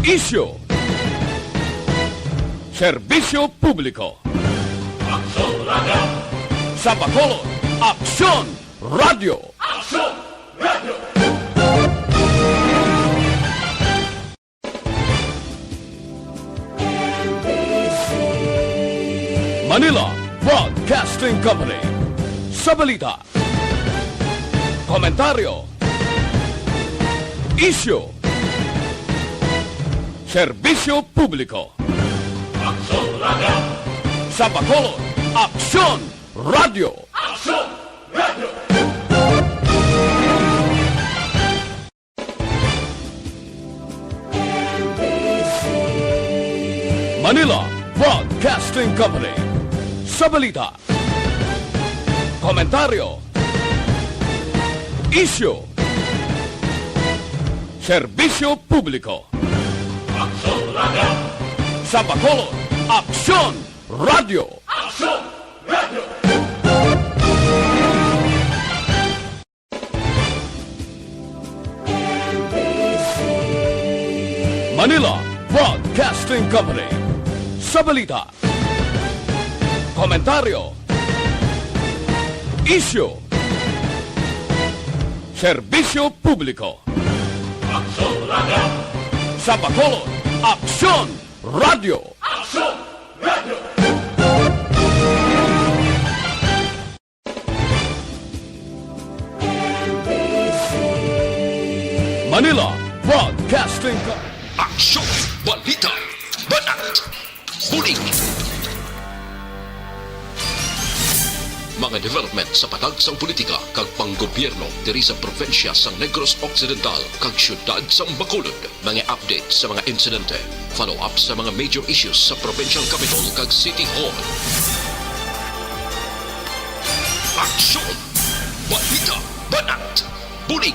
Isyu, serbisyo publiko. Aksyon Radio! Sa Bacolod, Aksyon Radio. Aksyon Radio! Manila Broadcasting Company. Sa balita, komentaryo, isyu, serbisyo publiko. Aksyon Radio! Sa Bacolod, Aksyon Radio. Aksyon Radio! Manila Broadcasting Company. Sa balita, komentaryo, isyu, serbisyo publiko. Aksyon Radio! Sa Bacolod, Aksyon Radio. Aksyon Radio! Manila Broadcasting Company. Sa balita, komentaryo, isyu, serbisyo publiko. Aksyon Radio! Sa Bacolod, Aksyon Radio. Aksyon Radio! Manila Broadcasting Company. Aksyon, balita, banat, huling. Mga development sa patagsang politika kag panggobyerno diri sa probinsya sa Negros Occidental kag syudad sa Bacolod. Mga update sa mga insidente, follow-up sa mga major issues sa provincial capital kag City Hall. Aksyon, balita, banat, huling.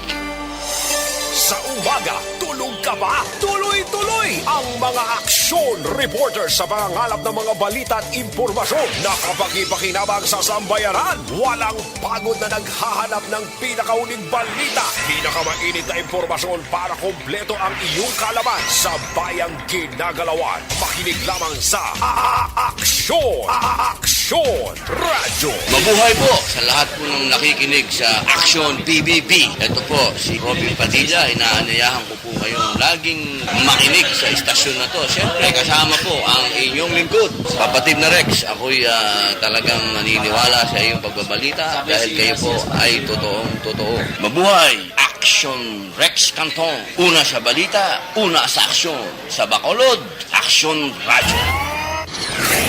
Sa umaga, tulog ka ba? Tuloy-tuloy ang mga aksyon reporter sa pangangalap ng mga balita at impormasyon na kapag-ipakinabang sa sambayaran. Walang pagod na naghahanap ng pinakauling balita. Pinakamainit na impormasyon para kompleto ang iyong kalaman sa bayang ginagalawan. Makinig lamang sa Aksyon! Aksyon Radio! Mabuhay po sa lahat po ng nakikinig sa Aksyon PBB. Ito po si Robin Padilla. Inaanayahan ko po kayong laging makinig sa istasyon na to. Siyempre, kasama po ang inyong lingkod. Kapatid na Rex, ako'y talagang naniniwala sa iyong pagbabalita dahil kayo po ay totoong-totoo. Mabuhay! Aksyon Rex Canton. Una sa balita, una sa aksyon. Sa Bacolod, Aksyon Radio.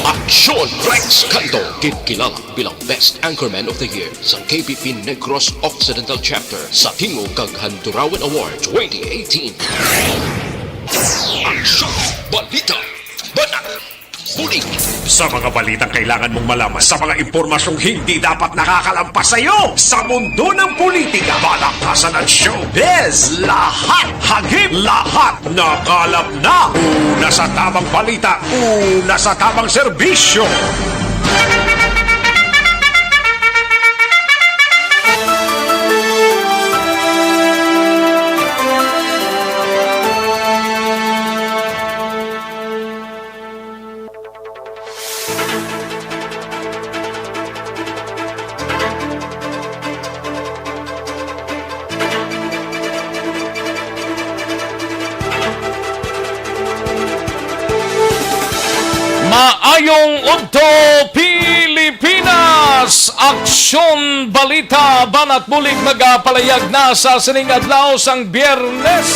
Aksyon Rex Canto, kilala bilang Best Anchorman of the Year sa KPP Negros Occidental Chapter sa Tingog kag Handurawan Award 2018. Aksyon, balita, banat, huling. Sa mga balitang kailangan mong malaman, sa mga impormasyong hindi dapat nakakalampas sa iyo, sa mundo ng politika, balakasan at showbiz, lahat hagip, lahat nakalap na. Una sa tamang balita, una sa tamang serbisyo. Maayong Udto Pilipinas! Aksyon Balita Banat Bulig magapalayag na sa sining adlaw sang Biyernes.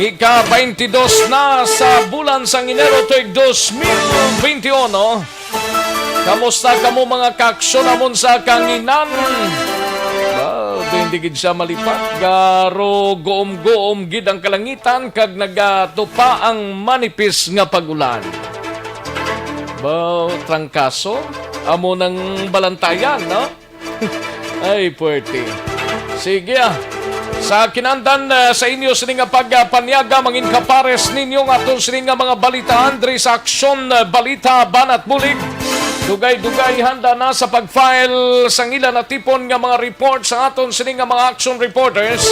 Ika-22 na sa bulan sang Enero tuig 2021. Kamusta kamo mga kaaksyon namon sa kanginan? Hindi gid siya malipat. Garo goom-goom gid ang kalangitan kag nagatupa ang manipis nga pagulan. Trangkaso? Amo ng balantayan, no? Ay, puwerte. Sige, Sa kinandan sa inyo sining nga pagpanyaga mangin kapares ninyo nga aton sining nga mga balita Andre sa Aksyon Balita Banat Bulig. Dugay-dugay handa na sa pag-file sang ilan na tipon nga mga report sa aton sining nga mga action reporters.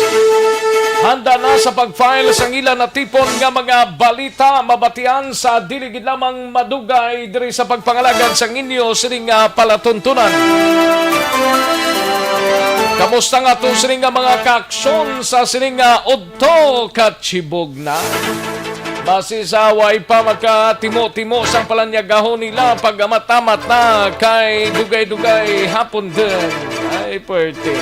Handa na sa pag-file sang ilan na tipon nga mga balita mabatian sa dili gid lamang madugay diri sa pagpangalagad sang inyo sining nga palatuntunan. Kamusta nga itong sining nga mga kaaksyon sa sining nga udto katsibog na? Base sa way pa magkatimo-timo sang palanyagahon nila pag matamat na kay dugay-dugay hapon din. Ay, pwerte.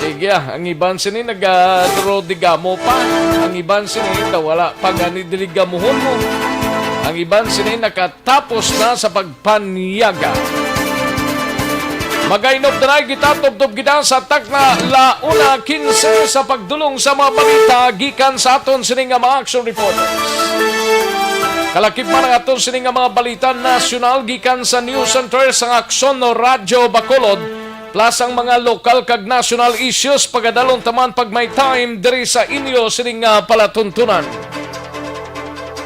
Sige, ang iban sini nag-rodigamo pa. Ang iban sini wala pag anidiligamuhon mo. Ang iban sini nakatapos na sa pagpanyaga. Magainop na kita tubtob kita sa takna launa 15 sa pagdulong sa mga balita gikan sa aton sining nga mga action reporters. Kalakip man ang aton sining nga mga balita nasyonal gikan sa News Center sa Aksyon no Radyo Bacolod plus ang mga lokal kag national issues pagadalong taman pag may time diri sa inyo sining nga palatuntunan.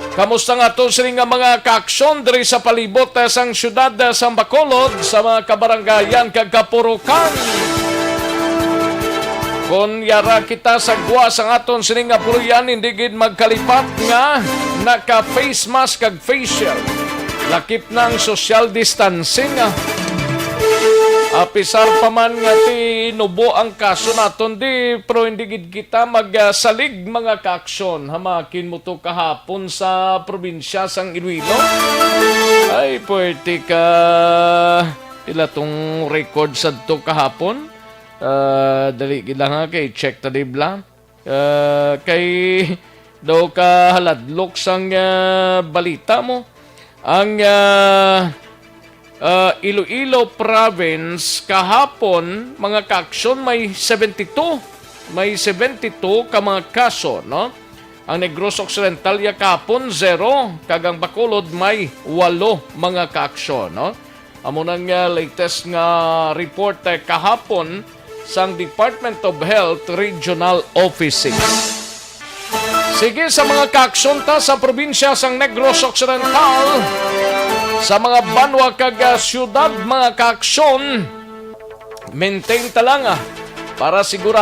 Kamusta nga to sining nga mga kaaksyon diri sa palibot sang syudad sa Bacolod sa mga kabaranggayan kag kapurukan. Kung yara kita sa guwa sang aton sining nga puruyan hindi gid magkalipat nga naka face mask kag facial. Lakip ng social distancing. Apisar pa man nga ti nubo ang kaso naton di pero hindi gid kita magsalig mga kaaksyon. Hamakin mo to kahapon sa probinsya sang Iloilo. Ay, pwede ka ila tong record sa to kahapon. Dali gid lang ha kay check ta dibla. Kay daw ka haladlok sang balita mo. Ang Iloilo Province kahapon mga kaaksyon may 72 ka mga kaso, no? Ang Negros Occidental ya kahapon 0 kagang Bacolod may 8 mga kaaksyon, no? Amo nang latest nga report kahapon sang Department of Health Regional Offices. Sige sa mga kaaksyon ta sa probinsya sang Negros Occidental. Sa mga banwa kag syudad mga kaaksyon, maintain talang para siguro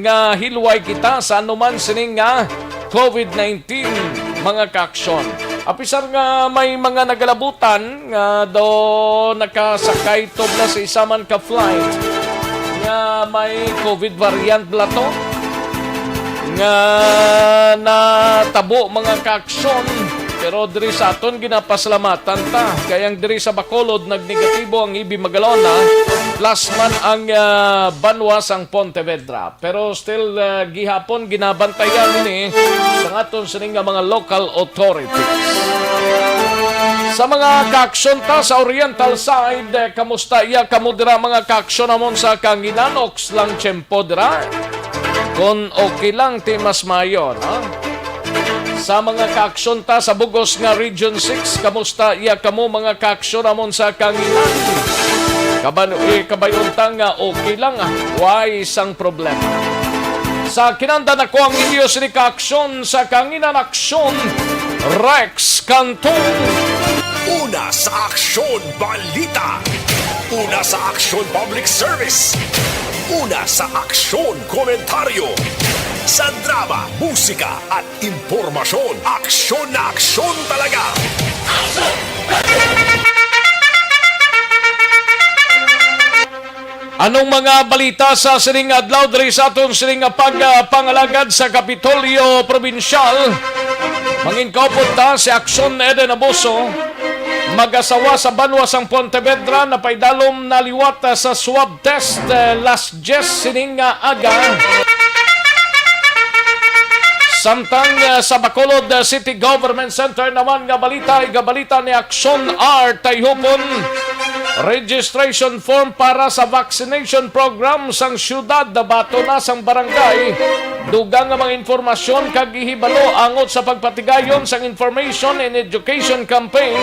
nga hilway kita sa anuman sining nga COVID-19 mga kaaksyon. Apisar nga may mga nagalabutan nga do nakasakay tob na sa isa man ka flight nga may COVID variant blato nga natabo mga kaaksyon. Pero diri sa aton ginapasalamatan ta. Kayang diri sa Bacolod nagnegatibo ang Ibi Magalona plus man ang banwa sang Pontevedra. Pero still gihapon ginabantayan ni sa aton sining nga mga local authorities. Sa mga kaaksyon ta sa Oriental side, kamusta iya kamo dira mga kaaksyon namon sa Kanginanox lang tiyempo dira? Kung okay lang ti mas mayon, ha? Sa mga kaaksyon ta sa Bugos nga Region 6, kamusta iya kamo mga kaaksyon namon sa Kanginan? Kabayon ta nga okay lang why isang problema. Sa kinandan ako ang inyo sini kaaksyon sa Kanginan Aksyon, Rex Cantong. Una sa Aksyon Balita. Una sa Aksyon Public Service. Una sa Aksyon Komentaryo. Sa drama, musika at impormasyon, aksyon na aksyon talaga! Anong mga balita sa sining adlaw diri sa aton sining pagpangalagad sa Kapitolyo Probinsyal? Mangin kaupod ta si Aksyon Eden Abuso, mag-asawa sa banwa sang Pontevedra na paidalom na liwat sa swab test last sining aga. Samtang sa Bacolod City Government Center naman nga balita ni Aksyon R. Tayhupon, registration form para sa vaccination program sang syudad bato na sang barangay. Dugang nga mga informasyon kag ihibalo angot sa pagpatigayon sang information and education campaign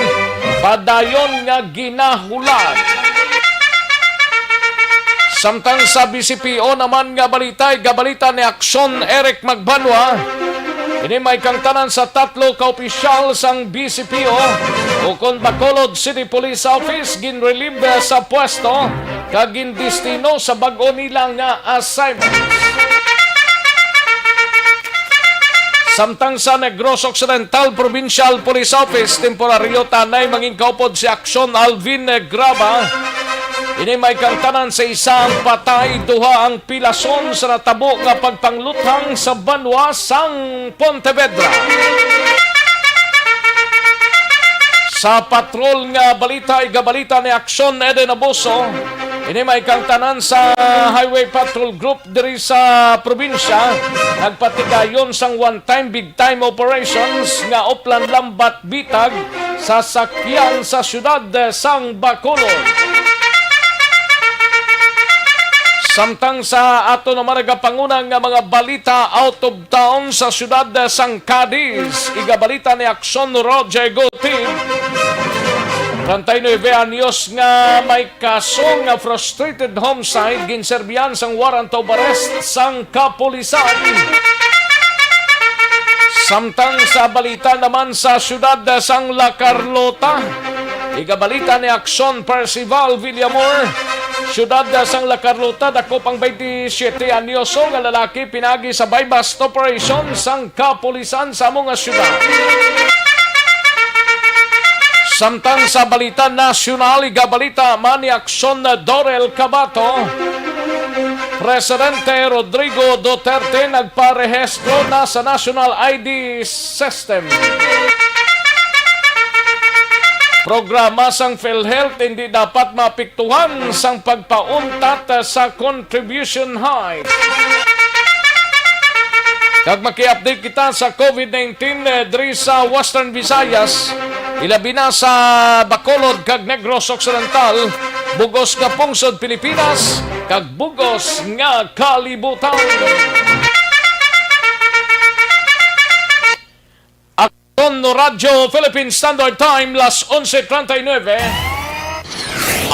padayon nga ginahulat. Samtang sa BCPO naman nga balita ni Aksyon Eric Magbanwa, Ini may kangtanan sa tatlo ka opisyal sang BCPO o kon Bacolod City Police Office ginrelieve sa pwesto kag gindestino sa bag-o nila nga assignment. Samtang sa Negros Occidental Provincial Police Office, temporaryo tanay manging kaupod si Aksyon Alvin Graba. Ini may kangtanan sa isang patay, duha ang pilason sa natabo nga pagpangluthang sa banwa sang Pontevedra. Sa patrol nga balita, igabalita ni Aksyon Eden Abuso, ini may kangtanan sa Highway Patrol Group diri sa probinsya. Nagpatigayon sang one-time, big-time operations nga uplan lambat bitag sa sakyan sa syudad sang Bacolod. Samtang sa ato naman nagapangunang nga mga balita out of town sa syudad sang Cadiz, igabalita ni Aksyon Roger Gotib. 39 anyos nga may kaso nga frustrated homicide ginserbihan sang warrant of arrest sang kapulisan. Samtang sa balita naman sa syudad sang La Carlota, igabalita ni Aksyon Percival Villamor, syudad sang La Carlota, dako pang 27 anyoso nga lalaki pinagi sa buy-bust operation sang kapulisan sa mga syudad. Samtang sa balita nasyonal, igabalita man ni Aksyon Dorel Cabato, Presidente Rodrigo Duterte nagparehestro na sa National ID System. Programa sang PhilHealth hindi dapat mapiktuhan sang pagpauntat sa contribution hike. Kag maki-update kita sa COVID-19 diri sa Western Visayas, ilabi na sa Bacolod kag Negros Occidental, bugos nga pungsod Pilipinas kag bugos nga kalibutan. Aksyon Radyo Philippine Standard Time, las 11:39.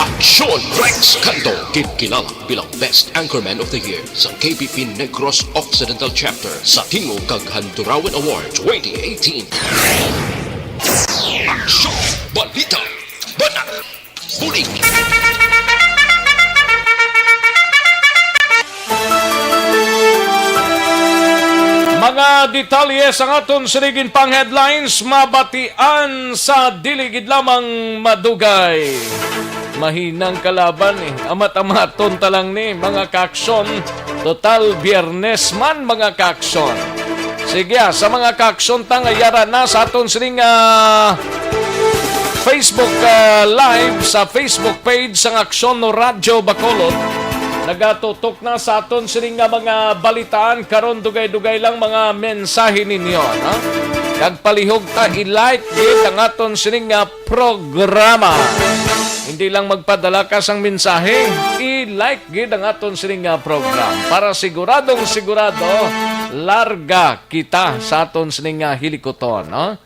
Aksyon Rex Canto, kilala bilang Best Anchorman of the Year sa KBP Negros Occidental Chapter sa Tingog kag Handurawan Award 2018. Aksyon Balita Banat Bulig. Mga detalye sa aton sinigin pang headlines, mabatian sa diligid lamang madugay. Mahinang kalaban amat-amaton talang ni mga kaksyon. Total Biyernes man mga kaksyon. Sige sa mga kaksyon tangayara na sa aton sining Facebook live sa Facebook page sang Aksyon Radyo Bacolod. Nagatutok na sa aton sining mga balitaan karon dugay-dugay lang mga mensahe ninyo, no? Kag palihog ta i-like gid ang aton sining programa. Hindi lang magpadala ka sang mensahe, i-like gid ang aton sining program para siguradong sigurado larga kita sa aton sining hilikoton, no?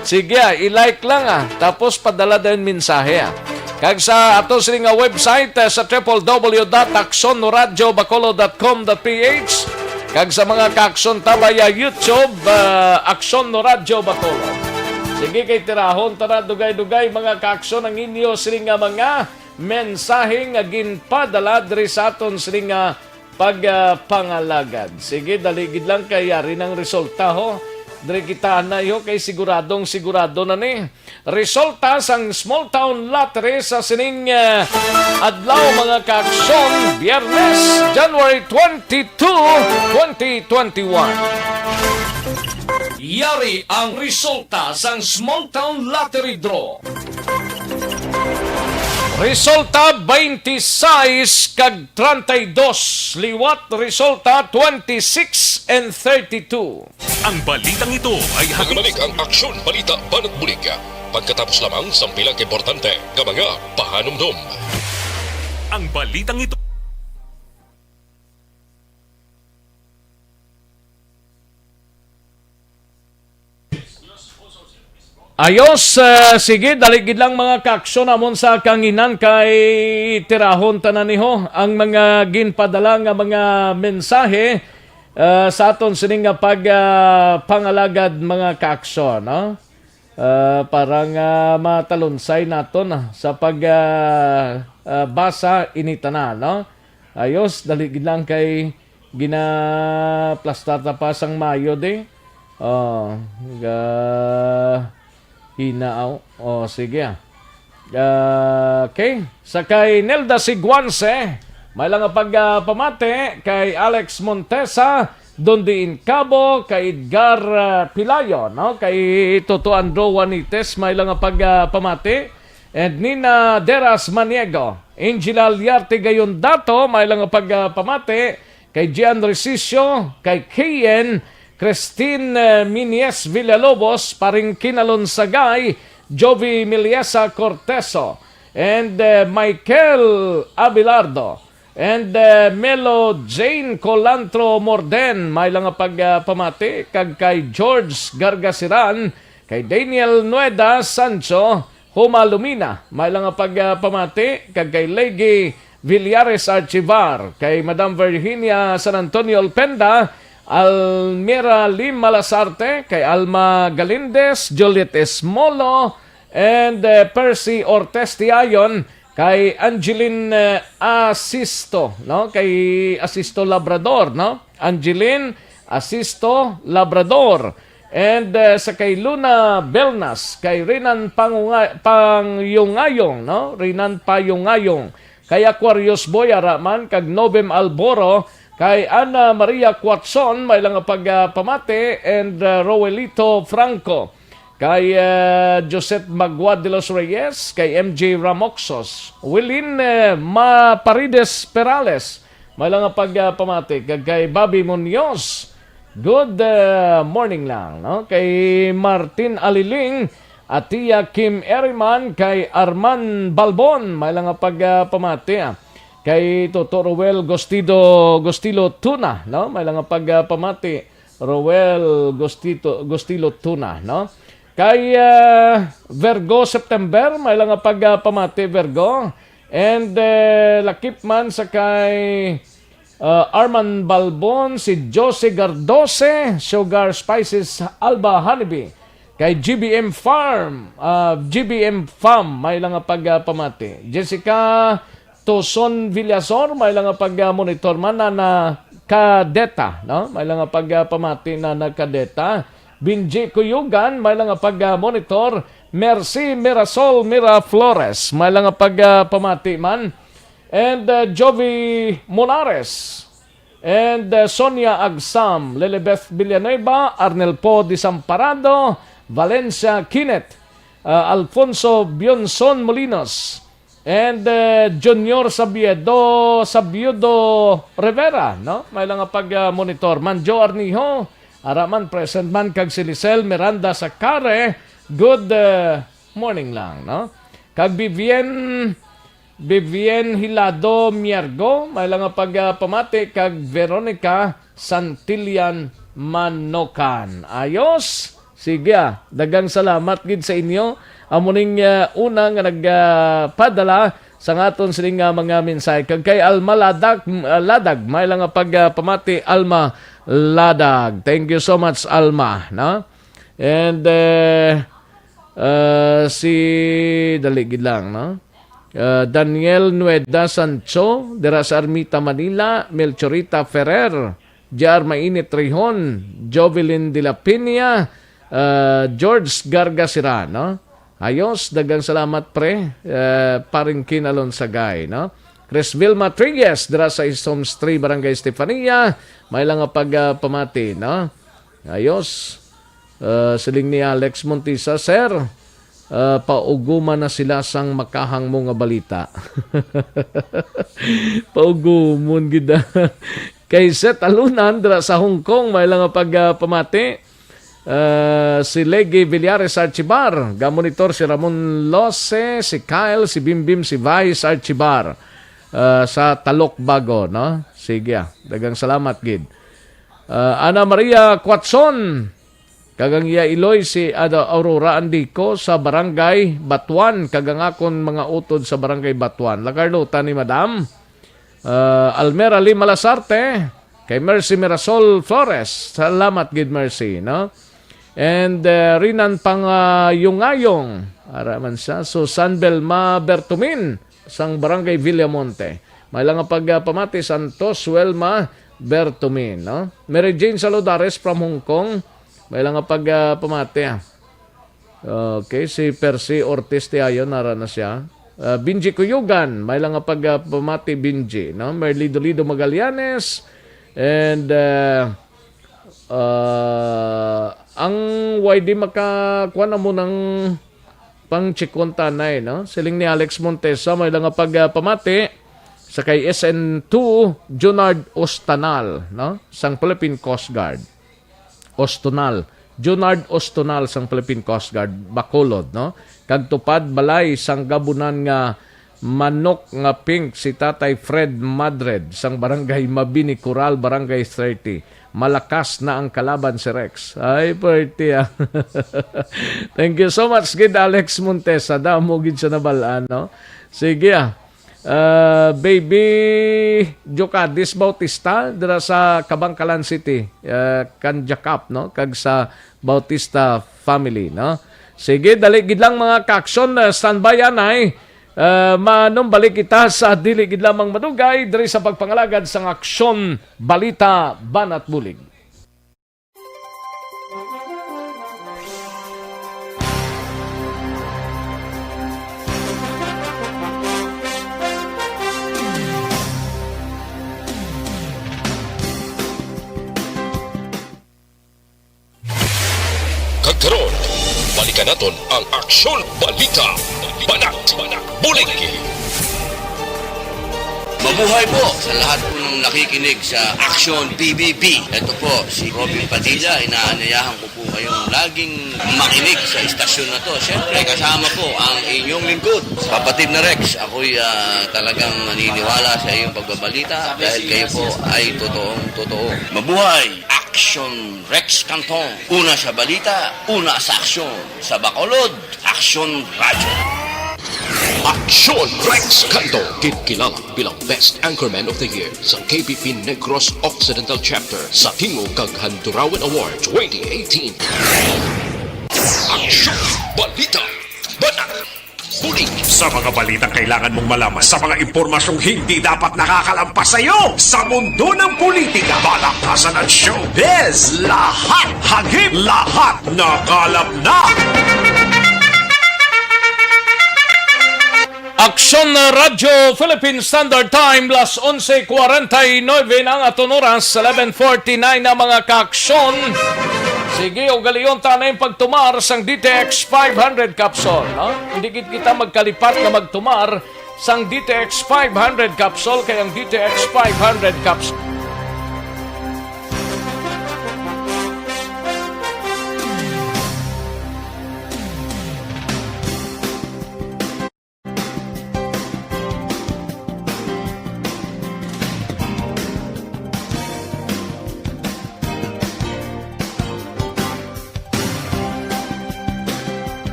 Sige, i-like lang tapos padala din mensahe. Kag sa ato sining website sa www.aksonradiobacolod.com.ph, kag sa mga kaakson tabaya YouTube, Aksyon Radyo Bacolod. Sige kay tirahon tara dugay-dugay mga kaakson ang inyo sining mga mensahe nga ginpadala diri sa aton sining pagpangalagad. Sige daligid lang kay yari ng resulta ho. Diri kita na yo kay siguradong sigurado na ni. Resulta sang Small Town Lottery sa sining adlaw mga kaaksyon, Biyernes, January 22, 2021. Yari ang resulta sang Small Town Lottery Draw. Resulta 26 kag 32. Liwat resulta 26 and 32. Ang balitang ito ay Magbalik ang Aksyon Balita Banat Bulig. Pagkatapos lamang sa pilang importante nga mga pahanumdum. ang balitang ito. Ayos, sige, daligid lang mga kaaksyon namon sa kanginan kay tirahon tanan niho ang mga ginpadala nga mga mensahe sa aton sining nga pangalagad mga kaaksyon, no? Parang matalunsay naton sa basa initanan, no? Ayos, dali lang kay ginaplastar pa sang Mayo de. Hinaaw. Sige. Okay. Sakay Nelda Siguanse, may lang pamate kay Alex Montesa, Dondiin Cabo, kay Edgar Pilayo, no? Kay Toto Andro Juanites, may lang pamate. And Nina Deras Maniego, Angela Liarte Gayon Dato, may lang pamate. Kay Gian Recicio, kay Kian, Christine Minies Villalobos, paring Kinalon Sagay, Jovi Miliesa Corteso, and Michael Abelardo, and Melo Jane Colantro Morden, may lang pamati, kag kay George Gargasiran, kay Daniel Nueda Sancho, Huma Lumina, may lang pamati, kag kay Legi Villares Archivar, kay Madam Virginia San Antonio Alpenda, Almira Lim Malasarte, kay Alma Galindez, Juliet Esmolo, and Percy Ortiz Tiayon, kay Angeline Asisto, no? Kay Asisto Labrador, no? Angeline Asisto Labrador. And sa kay Luna Belnas, kay Rinan Pangyungayong, no? Rinan Payungayong, kay Aquarius Boy Araman, kag Novem Alboro, kay Ana Maria Quatson, may lang pamate, and Roelito Franco, kay Josette Magua de los Reyes, kay MJ Ramoxos, Willin Parides Perales, may lang pamate, kay Bobby Munoz, good morning lang, no? Kay Martin Aliling, Atia Kim Eriman, kay Arman Balbon, may lang pamati, kay Toto Roel Gostilo Tuna, no? May lang pamati, Roel Gostilo Tuna, no? Kay Virgo September, may lang pamati, Virgo, and lakip man sa kay Arman Balbon, si Jose Gardose, Sugar Spices Alba Honeybee, kay GBM Farm, may lang pamati. Jessica Toson Villasor, may lang monitor man na kadeta, no? May lang pamati na kadeta. Binji Kuyugan, may lang monitor. Mercy Mirasol Miraflores, may lang pamati man. And Jovi Monares, and Sonia Agsam, Lilibeth Villanueva, Arnel Po Disamparado, Valencia Kinet, Alfonso Bionson Molinos, and Junior Sabiedo Rivera, no? May lang monitor. Manjo Arnijo, araman present man, kag si Lisel Miranda Sakare, good morning lang, no? Kag Vivian Hilado Miergo, may lang pamati, kag Veronica Santillan Manokan. Ayos. Sige, dagang salamat gid sa inyo. Amuning una nga nagpadala sa aton sining mga mensahe. Kag kay Alma Ladag, may lang pamati, Alma Ladag. Thank you so much, Alma, no? And si daligid lang, no? Daniel Nueda Sancho, dira sa Armita, Manila, Melchorita Ferrer, Jar Mainit Rihon, Jovelyn de la Piña, George Gargasira, no? Ayos, dagang salamat pre, paring Kinalon Sagay, no? Chris Vilma Triguez, dira sa Isoms 3, Barangay Estefania, may lang pamati, no? Ayos, siling ni Alex Montisa, sir, pauguman na sila sang makahang mo nga balita. Paugumon gida. Kay Seth Alunan, dira sa Hong Kong, may lang pamati. Si Legi Villares Archibar, gamonitor si Ramon Lose, si Kyle, si Bimbim, si Vice Archibar, sa Talok Bago, no? Sige, dagang salamat gid. Ana Maria Quatson, kagang iya Iloy, si Aurora Andico sa Barangay Batuan, kagang akon mga utod sa Barangay Batuan. Lakarlutan ni Madam. Almera Lim Malasarte, Kay Mercy Mirasol Flores. Salamat gid Mercy, no? And Rinan pang Yungayong. Araman siya. So Sanbel Bertumin sang Barangay Villamonte. May lang pagpamati Santos Welma Bertumin, no? Mary Jane Saludares from Hong Kong. May lang pagpamati. Okay, si Percy Ortiz Tiayon nara na siya. Binji Kuyugan, may lang pagpamati Binji, no? Merly Dolido Magallanes and ang YD makakuha na mo ng pang chikon tanay, no? Siling ni Alex Montesa, may lang pagpamati sa kay SN2 Junard Ostanal, no? Sang Philippine Coast Guard. Ostonal. Junard Ostonal sang Philippine Coast Guard, Bacolod, no? Kagtupad balay sang gabunan nga manok nga pink si Tatay Fred Madred sang Barangay Mabini Coral, Barangay 30. Malakas na ang kalaban si Rex. Ay, party ah. Thank you so much, Gid Alex Montesa. Damo gid siya nabalaan, no? Sige ah. Baby Jocadis Bautista dira sa Kabangkalan City, Kanjakap, no? Kag sa Bautista family, no? Sige, dali gid lang mga kaksyon, standby anay. Manong balik kita sa dili gid lamang madugay diri sa pagpangalagad sang aksyon balita Banat Bulig. Kagkaroon, balikan naton ang aksyon balita Banat Bulig. Mabuhay po sa lahat po ng nakikinig sa Action PBB. Ito po si Robin Padilla. Inaanyayahan ko po kayong laging makinig sa istasyon na to. Siyempre kasama po ang inyong lingkod. Kapatid na Rex, ako'y talagang naniniwala sa iyong pagbabalita dahil kayo po ay totoong-totoo. Mabuhay! Action Rex Canton. Una sa balita, una sa aksyon. Sa Bacolod, Action Radio. Aksyon Rex Canto, kilala bilang Best Anchorman of the Year sa KBP Negros Occidental Chapter sa Tingog kag Handurawan Award 2018. Aksyon Balita Banat Bulig. Sa mga balitang kailangan mong malaman, sa mga impormasyong hindi dapat nakakalampas sa iyo, sa mundo ng politika, balakasan at showbiz, lahat hagip, lahat nakalap na. Aksyon Radio Philippine Standard Time, las 11:49 ng aton oras, 11:49 na mga kaaksyon. Sige, ugaliyon tanay pagtumar sang DTX 500 capsule, no? Hindi kita magkalipat na magtumar sang DTX 500 capsule, kaya ang DTX 500 capsule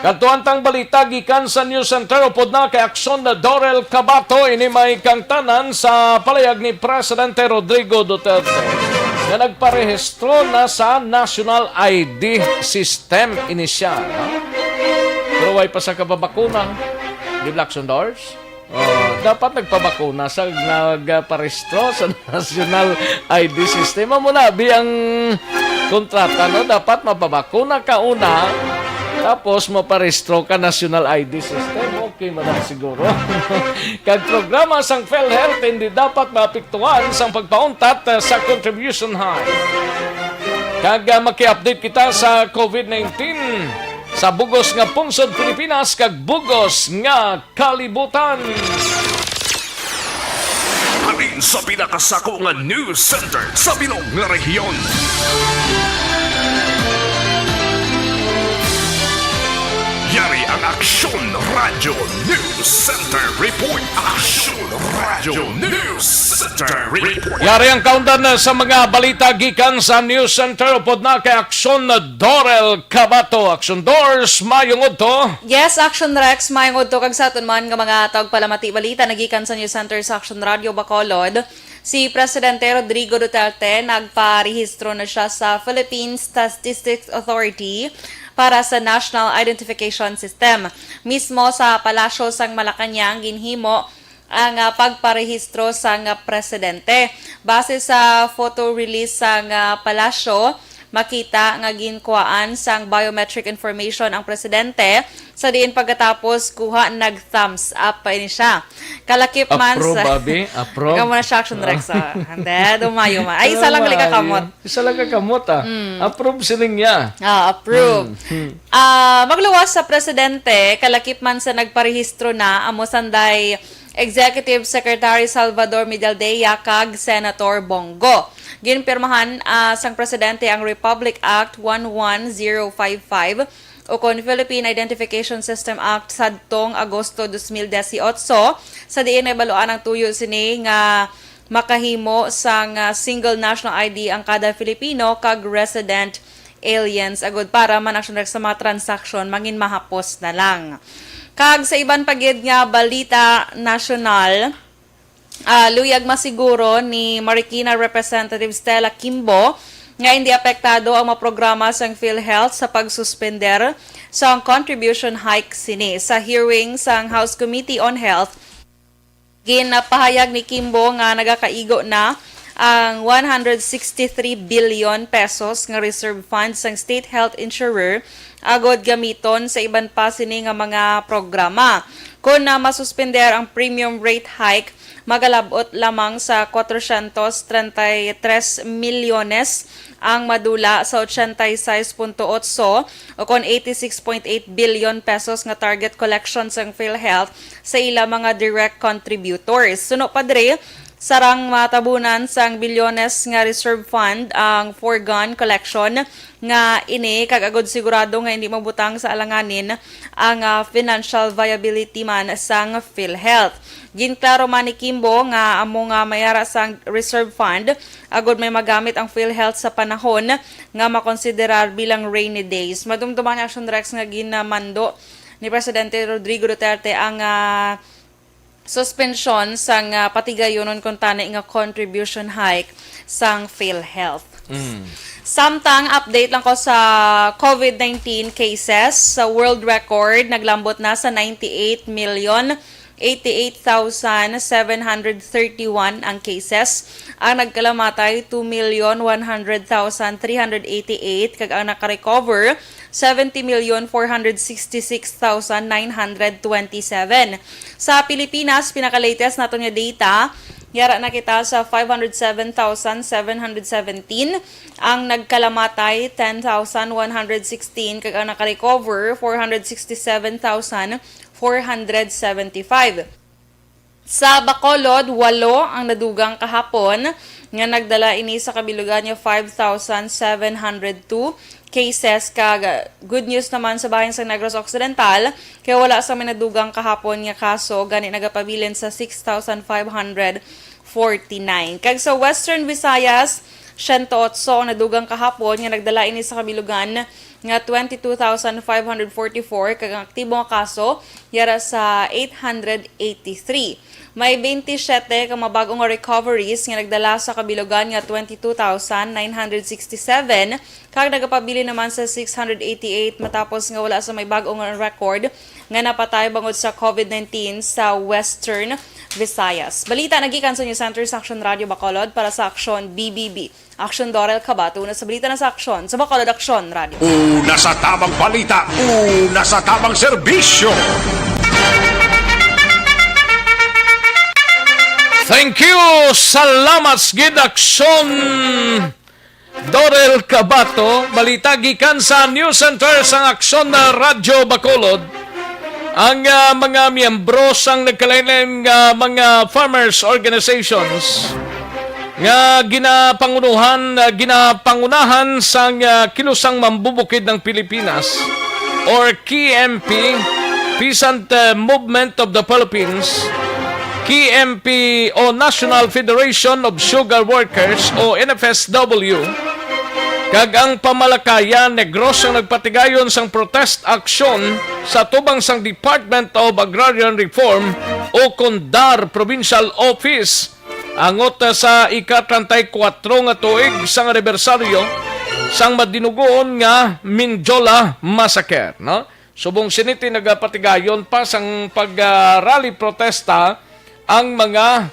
Katuantang balita gikan sa News Center upod na kay aksyon na Dorel Cabato ini may kangtanan sa palayag ni Presidente Rodrigo Duterte na nagparehistro na sa National ID System inisyal. Pero way pa sa kababakuna di Lacson Doors. Dapat nagpabakuna sa nagparehistro sa National ID System. Muna biyang kontrata, no? Dapat mapabakuna ka una, tapos maparehistro ka National ID System. Okay man siguro. Kag programa sang PhilHealth hindi dapat maapektuhan sang pagpauntat sa contribution high. Kag maki-update kita sa COVID-19 sa bugos nga pungsod Pilipinas kag bugos nga kalibutan. Alin sa pinakasako nga news center sa bilog nga rehiyon. Yari ang Aksyon Radio News Center Report. Aksyon Radio News Center Report. Yari ang countdown na sa mga balita gikan sa News Center upod na kay Aksyon Dorel Cabato. Aksyon Doors, mayong udto. Yes, Action Rex, mayong udto kag sa aton man nga mga tawag palamati balita nagikan sa News Center sa Action Radio Bacolod. Si Presidente Rodrigo Duterte nagparehistro na siya sa Philippine Statistics Authority para sa National Identification System. Mismo sa Palasyo sang Malacañang ginhimo ang pagparehistro sang presidente. Base sa photo release sang Palasyo, makita nga ginkuhaan sang biometric information ang presidente sa diin pagkatapos kuha nag-thumbs up pa ini siya. Kalakip man Approve, sa... Bobby. Approve. Ikaw muna siya, Action Rex. Hindi, dumayo man. Ay, isa lang gali kakamot. Isa lang kakamot, Approve siling niya. Approve. Magluwas sa presidente, kalakip man sa nagparehistro na, amo sanday Executive Secretary Salvador Medialdea kag Senator Bongo. Ginpirmahan sang presidente ang Republic Act 11055 o kon Philippine Identification System Act sadtong Agosto 2018 sa diin ay baluan ang tuyo sini nga makahimo sang single national ID ang kada Filipino kag resident aliens agud para manaksyon sa mga transaksyon mangin mahapos na lang. Kag sa iban pagid nga balita nasyonal, luyag masiguro ni Marikina Representative Stella Kimbo nga hindi apektado ang mga programa sang PhilHealth sa pagsuspender sa contribution hike sini. Sa hearing sang House Committee on Health, ginapahayag ni Kimbo nga nagakaigo na ang 163 billion pesos nga reserve fund sang state health insurer agod gamiton sa iban pa sini nga mga programa. Kung na masuspender ang premium rate hike, magalabot lamang sa 433 milyones ang madula sa 86.8 o kon 86.8 billion pesos nga target collection sang PhilHealth sa ila mga direct contributors. Suno padre, sarang matabunan sang bilyones nga reserve fund ang foregone collection nga ini kag-agod sigurado nga hindi mabutang sa alanganin ang financial viability man sang PhilHealth. Ginklaro man ni Kimbo nga amo nga mayara sang reserve fund agod may magamit ang PhilHealth sa panahon nga makonsiderar bilang rainy days. Madumduman ni Action Rex nga ginamando ni Presidente Rodrigo Duterte ang suspension sang patigayonon kung tani nga contribution hike sang PhilHealth. Samtang update lang ko sa COVID-19 cases. Sa world record, naglambot na sa 98,088,731 ang cases. Ang nagkalamatay, 2,100,388 kag ang nakarecover, 70,466,927. Sa Pilipinas, pinaka-latest nato nga data, yara na kita sa 507,717. Ang nagkalamatay, 10,116. Kag ang nakarecover, 467,475. Sa Bacolod, 8 ang nadugang kahapon nga nagdala ini sa kabilugan niya 5,702 cases. Kag good news naman sa bahin sa Negros Occidental kaya wala sa minadugang kahapon nga kaso gani nagapabilin sa 6,549. Kag sa Western Visayas, 108 nadugang kahapon nga nagdala ini sa kabilugan nga 22,544 kag ang aktibo nga kaso yara sa 883. May 27 ka mabagong recoveries nga nagdala sa kabilugan nga 22,967 kag nagapabili naman sa 688 matapos nga wala sa may bagong record nga napatay bangod sa COVID-19 sa Western Visayas. Balita nagikan sa News Center sa Action Radio Bacolod para sa Action BBB. Action Dorel Cabato na sa balita na sa Action sa Bacolod Action Radio. Una sa tamang balita, una sa tamang serbisyo. Thank you! Salamat gid Aksyon Dorel Cabato. Balita gikan sa News Center sa Aksyon na Radyo Bacolod. Ang mga miyembro sang nagkalain nga mga farmers organizations nga ginapangunahan sang kilusang mambubukid ng Pilipinas or KMP, Peasant Movement of the Philippines, KMP o National Federation of Sugar Workers o NFSW, kag ang Pamalakayan Negros ang nagpatigayon sang protest action sa tubang sang Department of Agrarian Reform o KONDAR Provincial Office angot sa ika-34 nga tuig sang anibersaryo sang madinugoon nga Minjola Massacre, no? Subong siniti nagapatigayon pa sang pag-rally protesta ang mga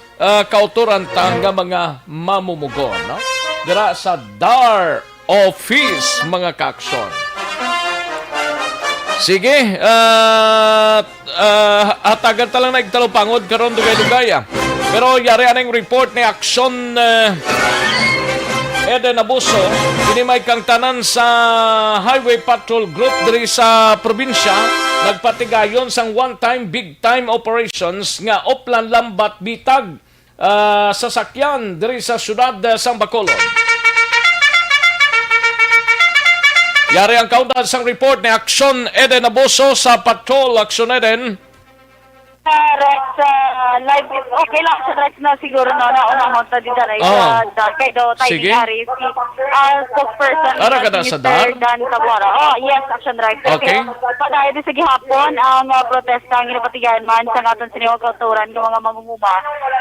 kauturanta nga mga mamumugon, no? Dira sa DAR Office, mga kaaksyon. Sige, hatagan talang nagtalupangod karon dugay-dugaya. Pero yari anong report ni Aksyon Eden Abuso, inimay kang tanan sa Highway Patrol Group diri sa probinsya, nagpatigayon sang one-time, big-time operations nga Oplan Lambat Bitag sasakyan diri sa syudad sang Bacolod. Yari ang kaundan sang report ni Aksyon Eden Abuso sa Patrol Aksyon Eden. Rex, live, okay lang sa Rex na siguro na unang monta din na kay do tayo Sige. si spokesperson Ara ka na sa DAR? Dan Tabuara. Oh, yes, Action Rex. Okay. Padayon din sa gihapon ang protesta ang ginapatigayan man sa aton siniwang kauturan ng mga mamumuma.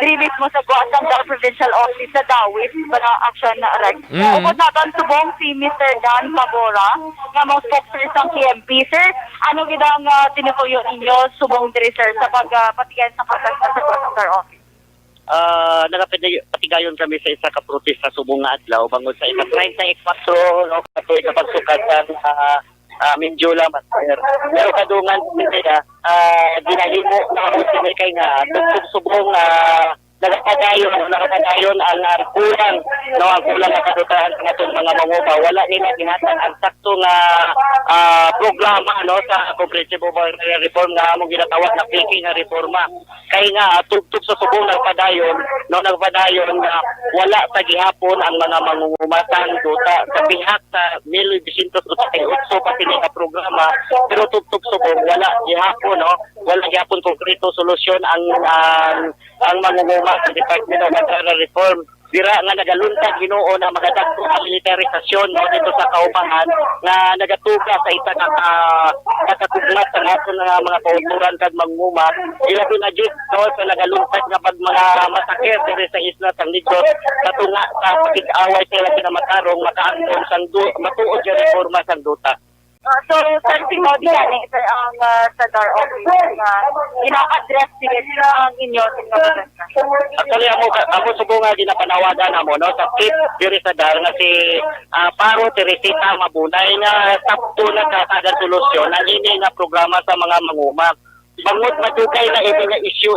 Diri mismo sa Guasang DAR Provincial Office sa Dawit, para Action Rex. Upod natin subong si Mr. Dan Tabuara nga mga spokesperson ng KMP. Sir, ano gidang tinutuyo ninyo subong diri sir sa patigayan sa protesta sa Guasang DAR Office? Nagapatigayon kami sa isa ka protesta subong nga adlaw bangod sa isa 34 no katoy sa pagsukatan sa Minjola Massacre. Pero kadungan nila ginahimo na mo kay nga subong nakapadayon ang kulang no ang kulang na kadutahan ng atong mga mangupa. Wala nila ginhatag ang sakto nga programa no sa comprehensive reform nga among ginatawag na peaking nga reforma. Kay nga tugtog sa subong nagpadayon nga wala sa gihapon ang mga mangungumatan duta sa bihak sa 1988 pati nga programa, pero tugtog subong wala gihapon no wala gihapon konkreto solusyon ang mangungumatan sa Department of Agrarian Reform. Dira nga nagaluntad Ginoo na magadagko ang militarisasyon no dito sa kaubangan nga nagatuga sa isa kakatugmat sa aton nga mga kauturan kad manguma. Ila na jud no sa nagaluntad nga pag mga masakit diri sa isla sang Negros katunga sa pag-away sila pinamatarong makaangkon sang matuod sa reforma sang duta. So, sir, tingnan din sir, ang sa DAR Office na ina-address nila ang inyo sa protesta. Actually, ako subong nga ginapanawagan na mo, no, sa tip diri sa DAR nga si Paro Teresita Mabunay nga sakto na katagan solusyon ang ini nga programa sa mga manguma. Bangot madugay na ini nga issue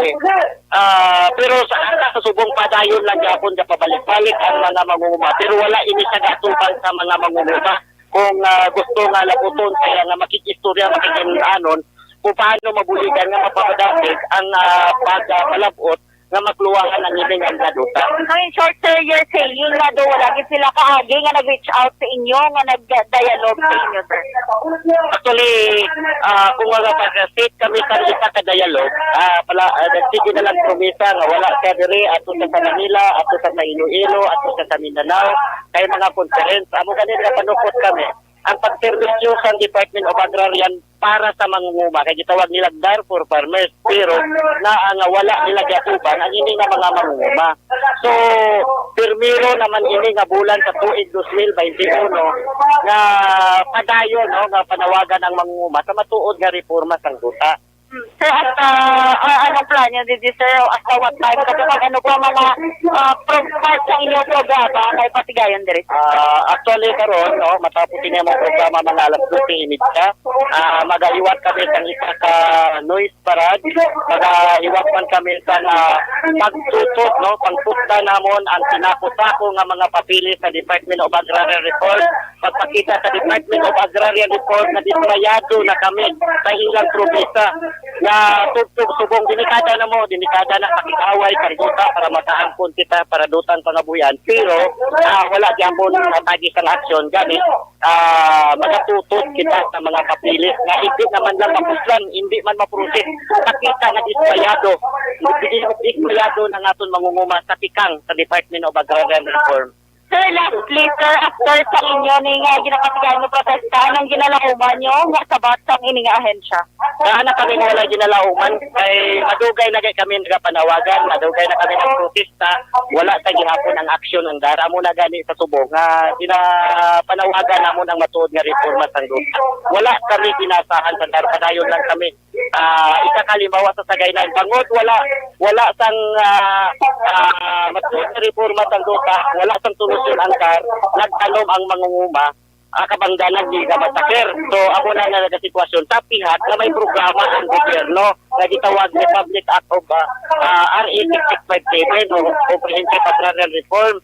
pero sa subong padayon lang gyapon nga pabalik-balik ang mga manguma, pero wala ini sa gatubang sa mga manguma. Kung gusto nga laputon kaya nga makikistorya makikinanon kung paano mabuligan nga mapapadapig ang pagpalabot nga makluwangan ang ining ang duta. So in short sir, you're saying nga do wala gid sila kaagi nga nag-reach out sa inyo nga nag-dialogue sa inyo sir? Actually, kung wala pag-state kami sa isa ka dialogue, nagsige na lang promesa nga wala ka diri ato sa Manila, ato sa Iloilo, ato sa Mindanao, kay mga conference. Amo ganin nga panukot kami. Ang pagserbisyo sa Department of Agrarian para sa mangunguma, kaya gitawag nila DAR for farmers, pero na wala nila gatuban ang ini nga mga mangunguma. So, pirmiro naman ini nga bulan sa tuig 2021 nga padayon no nga panawagan ang mangunguma sa matuod nga reforma sang duta. Sir, at anong plan niyo dito sir? At what time? Kasi ano po mga part sa inyong programa kay patigayon diri? Actually karon no matapos ini ang programa mga alas 12:30 magaiwat kami sa isa ka noise parade, magaiwat man kami sa pagtutot no pangpukta namon ang sinako-sako nga mga papili sa Department of Agrarian Reform. Pagpakita sa Department of Agrarian Reform na dismayado na kami sa ilang probinsa nga subong dinikada na pakikaway kanduta para mataangkon kita para dutan pangabuyan, pero wala gyapon natagi kang aksyon gani magatutot kita sa mga kapilis nga hindi naman lang mapuslan, hindi man maproses, nakita nga dispayado ng aton mangunguma sa tikang sa Department of Agrarian Reform. Sir, lastly, sir, after sa inyo ni nga ginakatigan ng protesta, anong ginalauman nyo nga sabat sa ining ahensya? Anak kami wala ginalauman, kay madugay na kay kami nagapanawagan, madugay na kami nagprotesta, wala sa gihapon ang aksyon ang dara mo na gani sa subong nga ginapanawagan namon ang matuod nga reforma sa duta. Wala kami ginasahan sa dara, padayon lang kami. Isa kalimawa sa Sagaynayan bangod wala sang matuod nga reforma sa duta, wala sang solusyon ang kar, nagtalom ang mangunguma kabangdanan di masakir. So ako na nga sitwasyon sa pihat na may programa ang gobyerno na gitawag ni Public Act of RA 6657 o Comprehensive Agrarian Reform.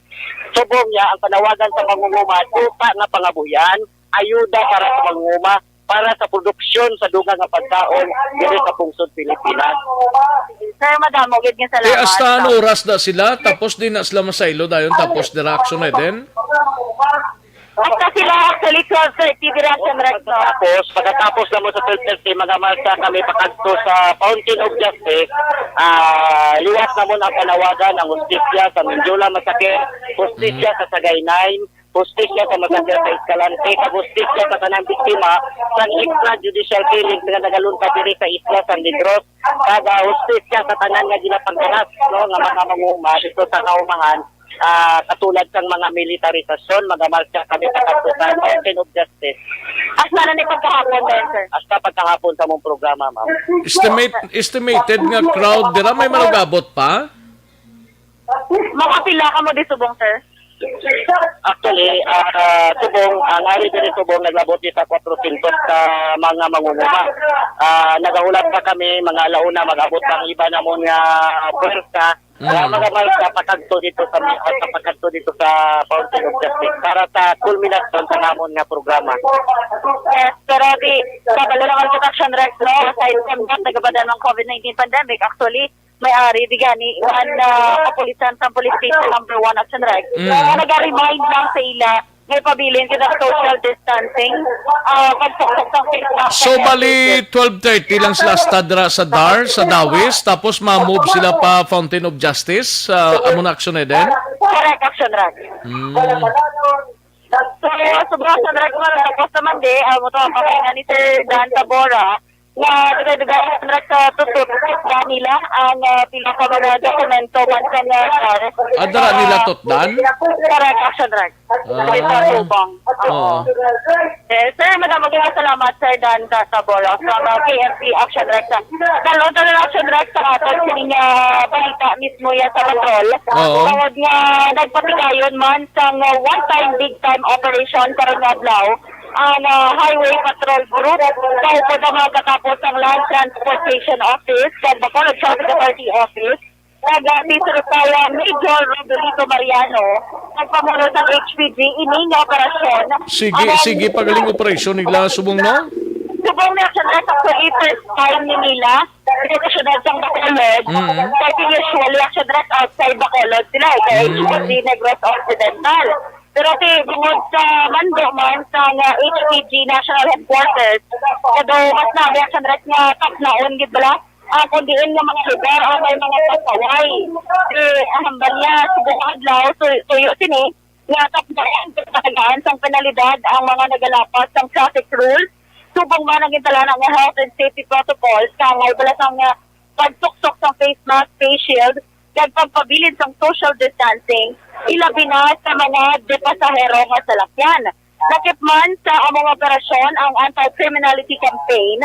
Subong niya ang panawagan sa mangunguma, tuta nga pangabuyan, ayuda para sa mangunguma, para sa produksyon sa dugang nga pagkaon diri sa pungsod Pilipinas. Sir, madamo, gid nga salamat. hasta ano oras na sila, tapos din na sila masaylo dayon, tapos direction na din. Basta sila actually 12:30 direction right now. Tapos, pagkatapos naman sa 12:30, magamarsa kami pakadto sa Fountain of Justice. Liwas naman ang panawagan ng hustisya sa Mindula Masakit, hustisya sa Sagaynayan, hustisya sa Masakit sa Escalante, hustisya sa tanang biktima sa extrajudicial killing nga nagalunta diri sa Isla San Negros, kada hustisya sa tanan nga ginapagdanas no nga mga manguma dito sa kaumahan. Katulad ng mga militarisasyon, magamarcha kami sa Katusan, Fountain of Justice. Hasta na ni pagkahapon din, sir. Hasta pagkahapon sa mong programa, ma'am. Estimated nga crowd dira, may malugabot pa? Makapila ka mo di subong, sir. Actually, subong, ngari din subong, naglabot sa 400 ka mga mangunguma. Nagahulat pa kami, mga alauna, mag-abot pang iba namon nga pwersa. Mga pagkagto dito sa Fountain of Justice para sa culmination sa namon nga programa. Yes, pero di, kabalo lang ang Action Rex, no? Aside from that, nagabada ng COVID-19 pandemic, actually, may-ari, di gani, kapulisan sa Police Station number 1 Action Rex. Nag-remind lang sa ila, may pabilin kita social distancing, pagsuksok ng face mask. So bali 12:30 lang sila stadra sa DAR, sa Dawis, tapos ma-move sila pa Fountain of Justice, amon action na din. Correct, Action Rex. So, sobrang Action Rex mo, tapos naman di, mo ito ang pakaingan ni Sir Dan Tabora, na dugay-dugay Action Rex sa tutut nila ang pila ka mga dokumento man sa Adara nila tutdan? Correct, Action Rex. Oo. Sir, magandang salamat, Sir Dan Tabora sa KMP Action Rex. Kalunta na Action Rex sa aton sininga balita mismo yan sa patrol. Oo. Tawad nga nagpatigayon man sa one-time, big-time operation karon nga adlaw ang Highway Patrol Group kaupod ang mga katapos ang Land Transportation Office sa Bacolod Traffic Authority Office Secretary Major Rodolito Mariano nagpamuno ng HPG ining operasyon. Sige, pagaling operasyon nila subong no? Subong na Action Rex actually first time ni nila Action Rex ang Bacolod. Kasi usually Action Rex outside Bacolod sila kaya HPG Negros Occidental. Pero bungod sa mando man sa HPG National Headquarters, kado mas nabi Action Rex nga tapnaon gid bala kundiin nga mga lugar o may mga pasaway. Hambal niya subong adlaw tuyo sini nga tapnaon katagaan sang penalidad ang mga nagalapas sang traffic rules. Subong man ang gintala nga health and safety protocols kangay bala sang pagsuksok sang face mask, face shield, kag pagpabilin sang social distancing, ilabi na sa mga depasahero nga salakyan. Nakipman sa among operasyon ang anti-criminality campaign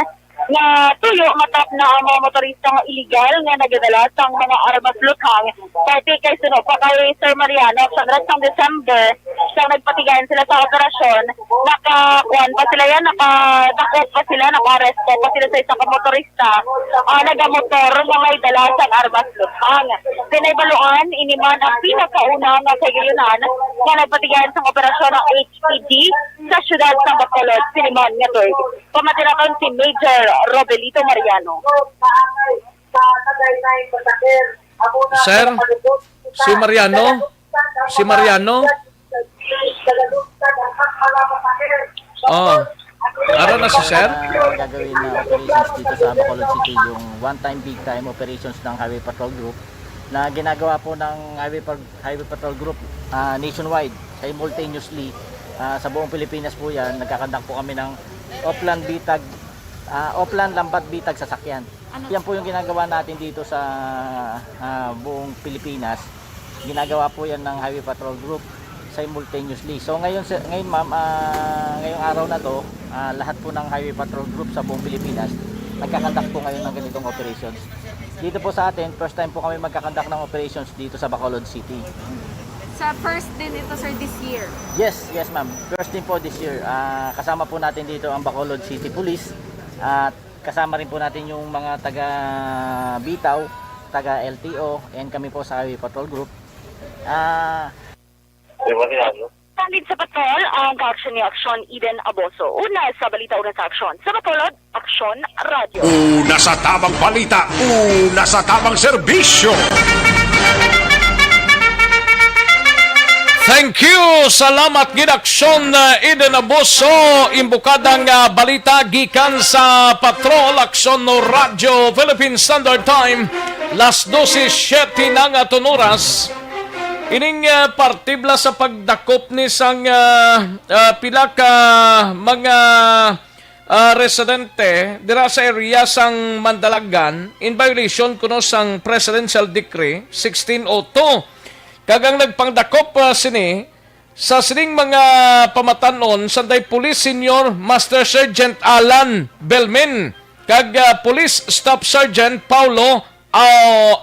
na tuyo matap na ang mga motorista nga illegal nga nagadala sang mga armas lukhang. Kaya kay suno pa kay Sir Mariano sa sang December sang nagpatigayan sila sa operasyon, nakakuan pa sila yan, nakadakot pa sila, naka-arresto pa sila sa isang motorista nagamotor nga may dala sang armas lukhang. Pinaybaluan, iniman ang pinakauna nga kagayunan nga nagpatigayan sang operasyon ng HPG sa syudad ng Bacolod, Siniman nga Turk. Pamatirakan si Major Robelito Mariano. Sir, si Mariano? Si Mariano? Oh. Ara na si Sir? Gagawin na operations dito sa Bacolod City, yung one-time big time operations ng Highway Patrol Group na ginagawa po ng Highway Patrol Group nationwide, simultaneously sa buong Pilipinas po yan. Nagkakandak po kami ng Oplan Lambat Bitag sasakyan. Yan po yung ginagawa natin dito sa buong Pilipinas. Ginagawa po yan ng Highway Patrol Group simultaneously. So ngayon ma'am, ngayong araw na to, lahat po ng Highway Patrol Group sa buong Pilipinas nagkakandak po ngayon ng ganitong operations. Dito po sa atin, first time po kami magkakandak ng operations dito sa Bacolod City. Sa first din ito, sir, this year? Yes ma'am. First din po this year. Kasama po natin dito ang Bacolod City Police at kasama rin po natin yung mga taga Bitaw, taga LTO, and kami po sa Highway Patrol Group. Sandid sa patrol ang kaaksyon ni Aksyon Eden Aboso. Una sa balita, una sa aksyon. Sa Bacolod, Aksyon Radio. Una sa tamang balita, una sa tamang serbisyo. Thank you. Salamat gid Aksyon Eden Aboso. Imbukadang balita gikan sa Patrol Aksyon no Radio Philippine Standard Time. Las 12:07 na nga oras. Ining partibla sa pagdakop ni sang pila ka mga residente dira sa area sang Mandalagan in violation kuno sang Presidential Decree 1602. Kagang nagpangdakop sini sa sining mga pamatanon sanday Police Senior Master Sergeant Alan Belmin kag Police Staff Sergeant Paulo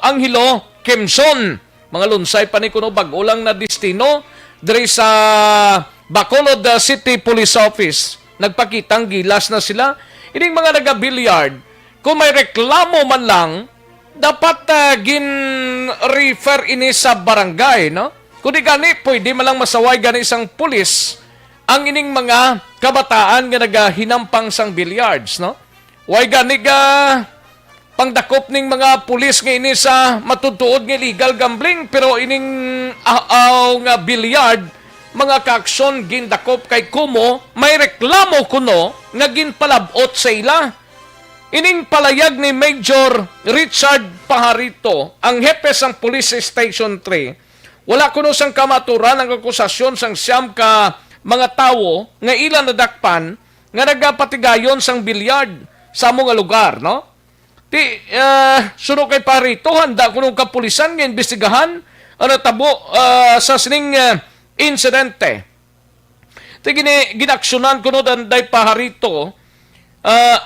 Angelo Kimson. Mga lunsay pa ni kuno bag-o lang na destino diri sa Bacolod City Police Office. Nagpakitang gilas na sila. Ining mga naga-billiard, kung may reklamo man lang, dapat gin-refer ini sa barangay, no? Kung di gani, pwede man lang masaway gani isang pulis ang ining mga kabataan nga nagahinampang sang billiards, no? Way gani pangdakop ning mga pulis nga ini sa matutuod nga illegal gambling, pero ining nga billiard mga kaaksyon gindakop kay kumo may reklamo kuno nga ginpalabot sa ila. Ining palayag ni Major Richard Pajarito, ang hepe sang Police Station 3, wala kuno sang kamaturan ang akusasyon sang siyam ka mga tawo nga ilan nadakpan nga nagapatigayon sang bilyard sa mga lugar, no? Suno kay Pajarito, handa kuno kapulisan nga imbestigahan ano tabo sa sining insidente. Ginaksyonan kuno danday Pajarito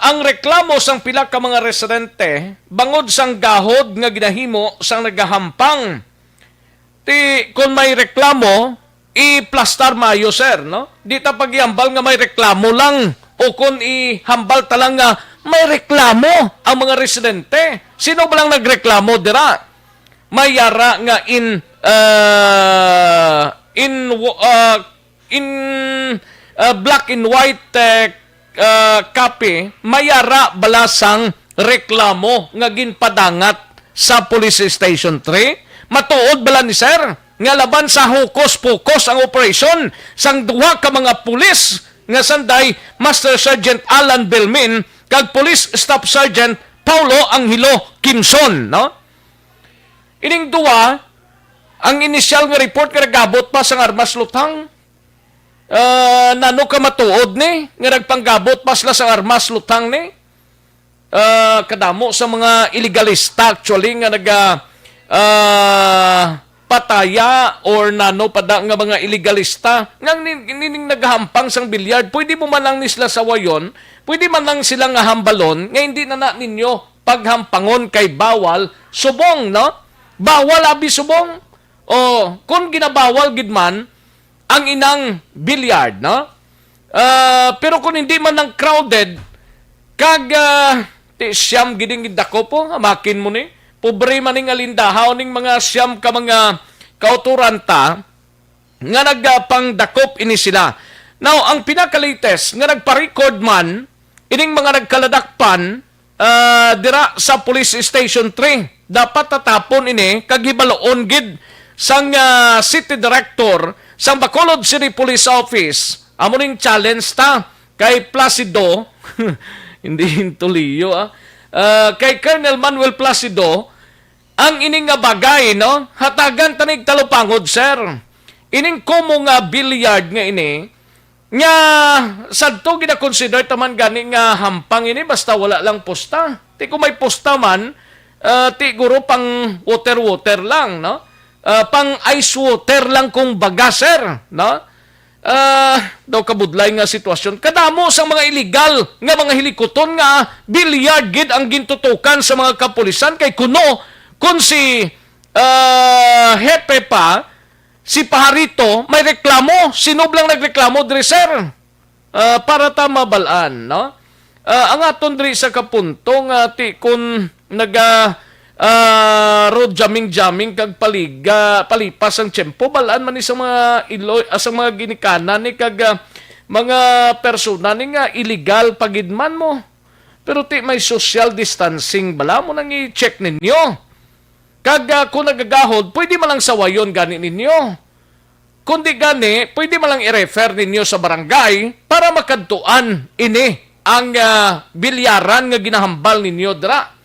ang reklamo sang pila ka mga residente bangod sang gahod nga ginahimo sang nagahampang. Kung may reklamo, i-plastar mayo, sir, no? Di ta paghihambal nga may reklamo lang o kung ihambal talang nga may reklamo ang mga residente. Sino ba lang nagreklamo dira? May yara nga in black and white copy, mayara balasang reklamo nga ginpadangat sa Police Station 3. Matuod bala ni sir nga laban sa hukos-pukos ang operasyon sang duha ka mga pulis nga sanday Master Sergeant Alan Belmin kag Police Staff Sergeant Paulo Angelo Kimson, no? Ining duha ang inisyal nga report nga nagabot pa sang armas lutang. Nano ka matuod ni nga nagpanggabot pa sila sa armas lutang ni kadamo sa mga illegalista actually nga pataya or nano pada nga mga illegalista nga nining nagahampang sang bilyard. Pwede mo man lang ni sila sawayon, pwede man lang sila nga hambalon nga hindi na ninyo paghampangon kay bawal subong, no? Bawal abi subong. O kung ginabawal gid man ang inang bilyard, no? Pero kung hindi man nang crowded, kag siyam giding gidako po, amakin mo ni, pobre man ning alindahaw ning mga siyam ka mga kauturanta nga nagpangdakop ini sila. Now, ang pinaka-latest nga nagpa-record man ining mga nagkaladakpan dira sa Police Station 3 dapat tatapon ini kag hibaloon gid sang City Director sang Bacolod City Police Office. Amo ning challenge ta kay Placido hindi hintuliyo kay Colonel Manuel Placido ang ining nga bagay, no? Hatagan tanig talupangod, sir. Ining komo nga billiard nga ini, nga sadto gina-consider taman gani nga hampang ini basta wala lang posta. Ti kung may posta man, ti guro pang water lang, no? Pang ice water lang kung baga, sir, no? Daw kabudlay nga sitwasyon. Kadamo sa mga illegal nga mga hilikoton nga billiard gid ang gintutukan sa mga kapulisan kay kuno kung si Hepe pa, si Pajarito, may reklamo. Sinublang nagreklamo, diri, sir. Para ta mabalaan, no? Ang aton diri sa kapuntong, ti kung road jamming kag palipas ang tiyempo, balaan man ni sa mga sa mga ginikanan ni kag mga persona ni nga illegal pagidman mo. Pero ti may social distancing, bala mo nang i-check ninyo. Kag kung nagagahod, pwede malang sawayon gani ninyo. Kundi gani, pwede malang i-refer ninyo sa barangay para makadtuan ini ang bilyaran nga ginahambal ninyo dira.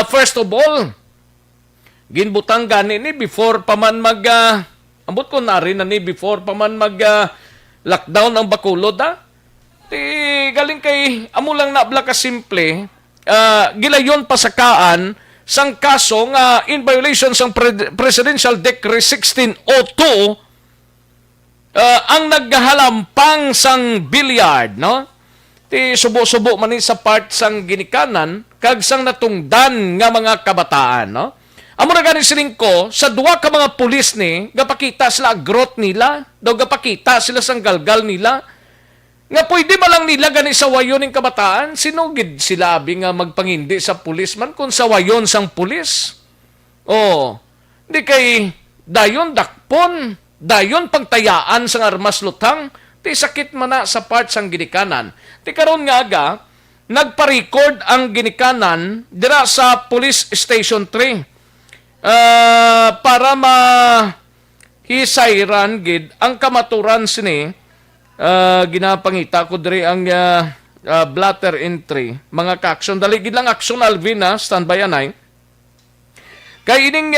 First of all, ginbutang gani ni before pa man ambot ko na rin na ni before pa man lockdown ang Bacolod, Ti galing kay amo lang na ka simple, gilayon pasakaan sang kaso nga in violation sang Presidential Decree 1602 ang naghahalampang sang billiard, no? Ti subo-subo man ni sa part sang ginikanan kag sang natungdan nga mga kabataan, no? Amo na gani silingko sa duwa ka mga pulis ni gapakita sila growth nila, daw gapakita sila sang galgal nila. Nga pwede ba lang nila gani sa wayon ng kabataan? Sinugid sila abi nga magpangindi sa pulis man kung sa wayon sang pulis. Di kay dayon dakpon, dayon pagtayaan sang armas lutang, ti sakit man na sa part sang ginikanan. Ti karon nga aga, nagpa-record ang ginikanan dira sa Police Station 3 para hisayran gid ang kamaturan sini. Ginapangita ko diri ang blatter entry mga ka-action dali gid lang action Alvin standby anay kay ining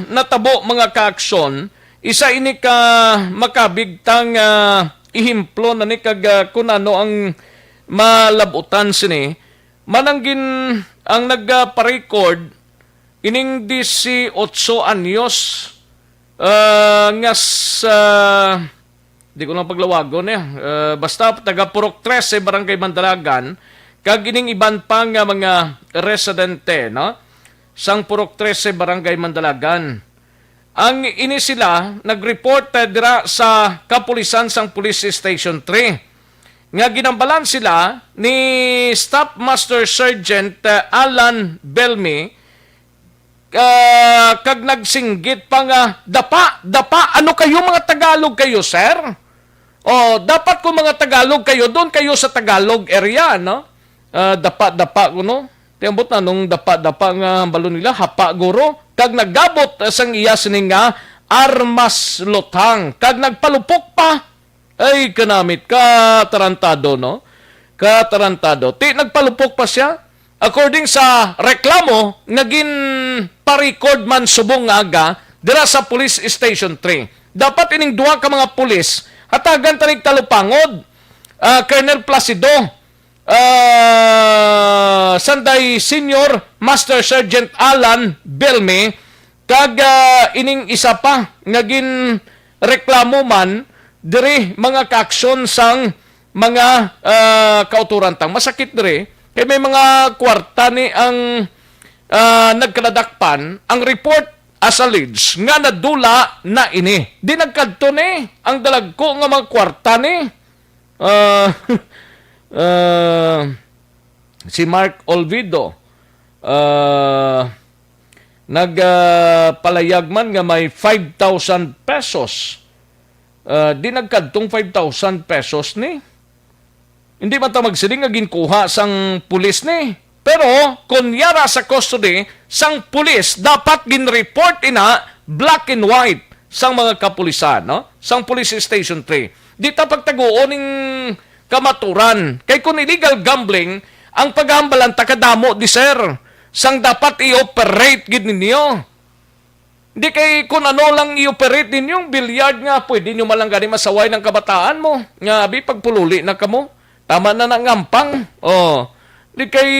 natabo mga ka-action isa ini ka makabigtang ihimplo na ni kag kunano ang malabutan sini mananggin ang nagpa-record ining 18 anyos nga sa di ko lang paglawagon basta taga Purok 13 Barangay Mandalagan kag ining iban pa nga mga residente, no? Sang Purok 13 Barangay Mandalagan. Ang ini sila nag-report dira sa kapulisan sang Police Station 3 nga ginambalan sila ni Staff Master Sergeant Alan Belmi kag nagsinggit pa nga dapa ano kayo mga Tagalog kayo, sir? Dapat kung mga Tagalog kayo, doon kayo sa Tagalog area, no? Dapa kuno. Tiambot na nung dapa nga balon nila, hapa guro. Kag naggabot sang iya sining nga armas lutang. Kag nagpalupok pa. Ay, kanamit ka tarantado, no? Katarantado. Nagpalupok pa siya. According sa reklamo, naging pa-record man subong aga dira sa Police Station 3. Dapat ining duha ka mga pulis hatagan tanig talupangod. Colonel Placido, Sanday Senior Master Sergeant Alan Belme, kag ining isa pa naging reklamo man diri mga ka-aksyon sang mga kauturan tang. Masakit diri kay may mga kwarta ni ang nagkaladakpan ang report as alleged nga nadula na ini. Di nagkadto ni ang dalagko nga mga kwarta ni si Mark Olvido nagpalayag man nga may 5,000 pesos. Di nagkadtong 5,000 pesos ni. Hindi man ta magsiling nga ginkuha sang pulis ni. Pero kung yara sa custody, sang pulis dapat gin-report ina black and white sang mga kapulisan, no? Sang Police Station 3. Di ta pagtaguon ning kamaturan. Kay kung illegal gambling, ang paghambalan takadamo di sir. Sang dapat i-operate gid ninyo. Di kay kung ano lang i-operate ninyong bilyard nga, pwede nyo malang gani masaway ng kabataan mo. Nga, abi, pagpululi na kamo. Tama na nangampang. Oh. Di kay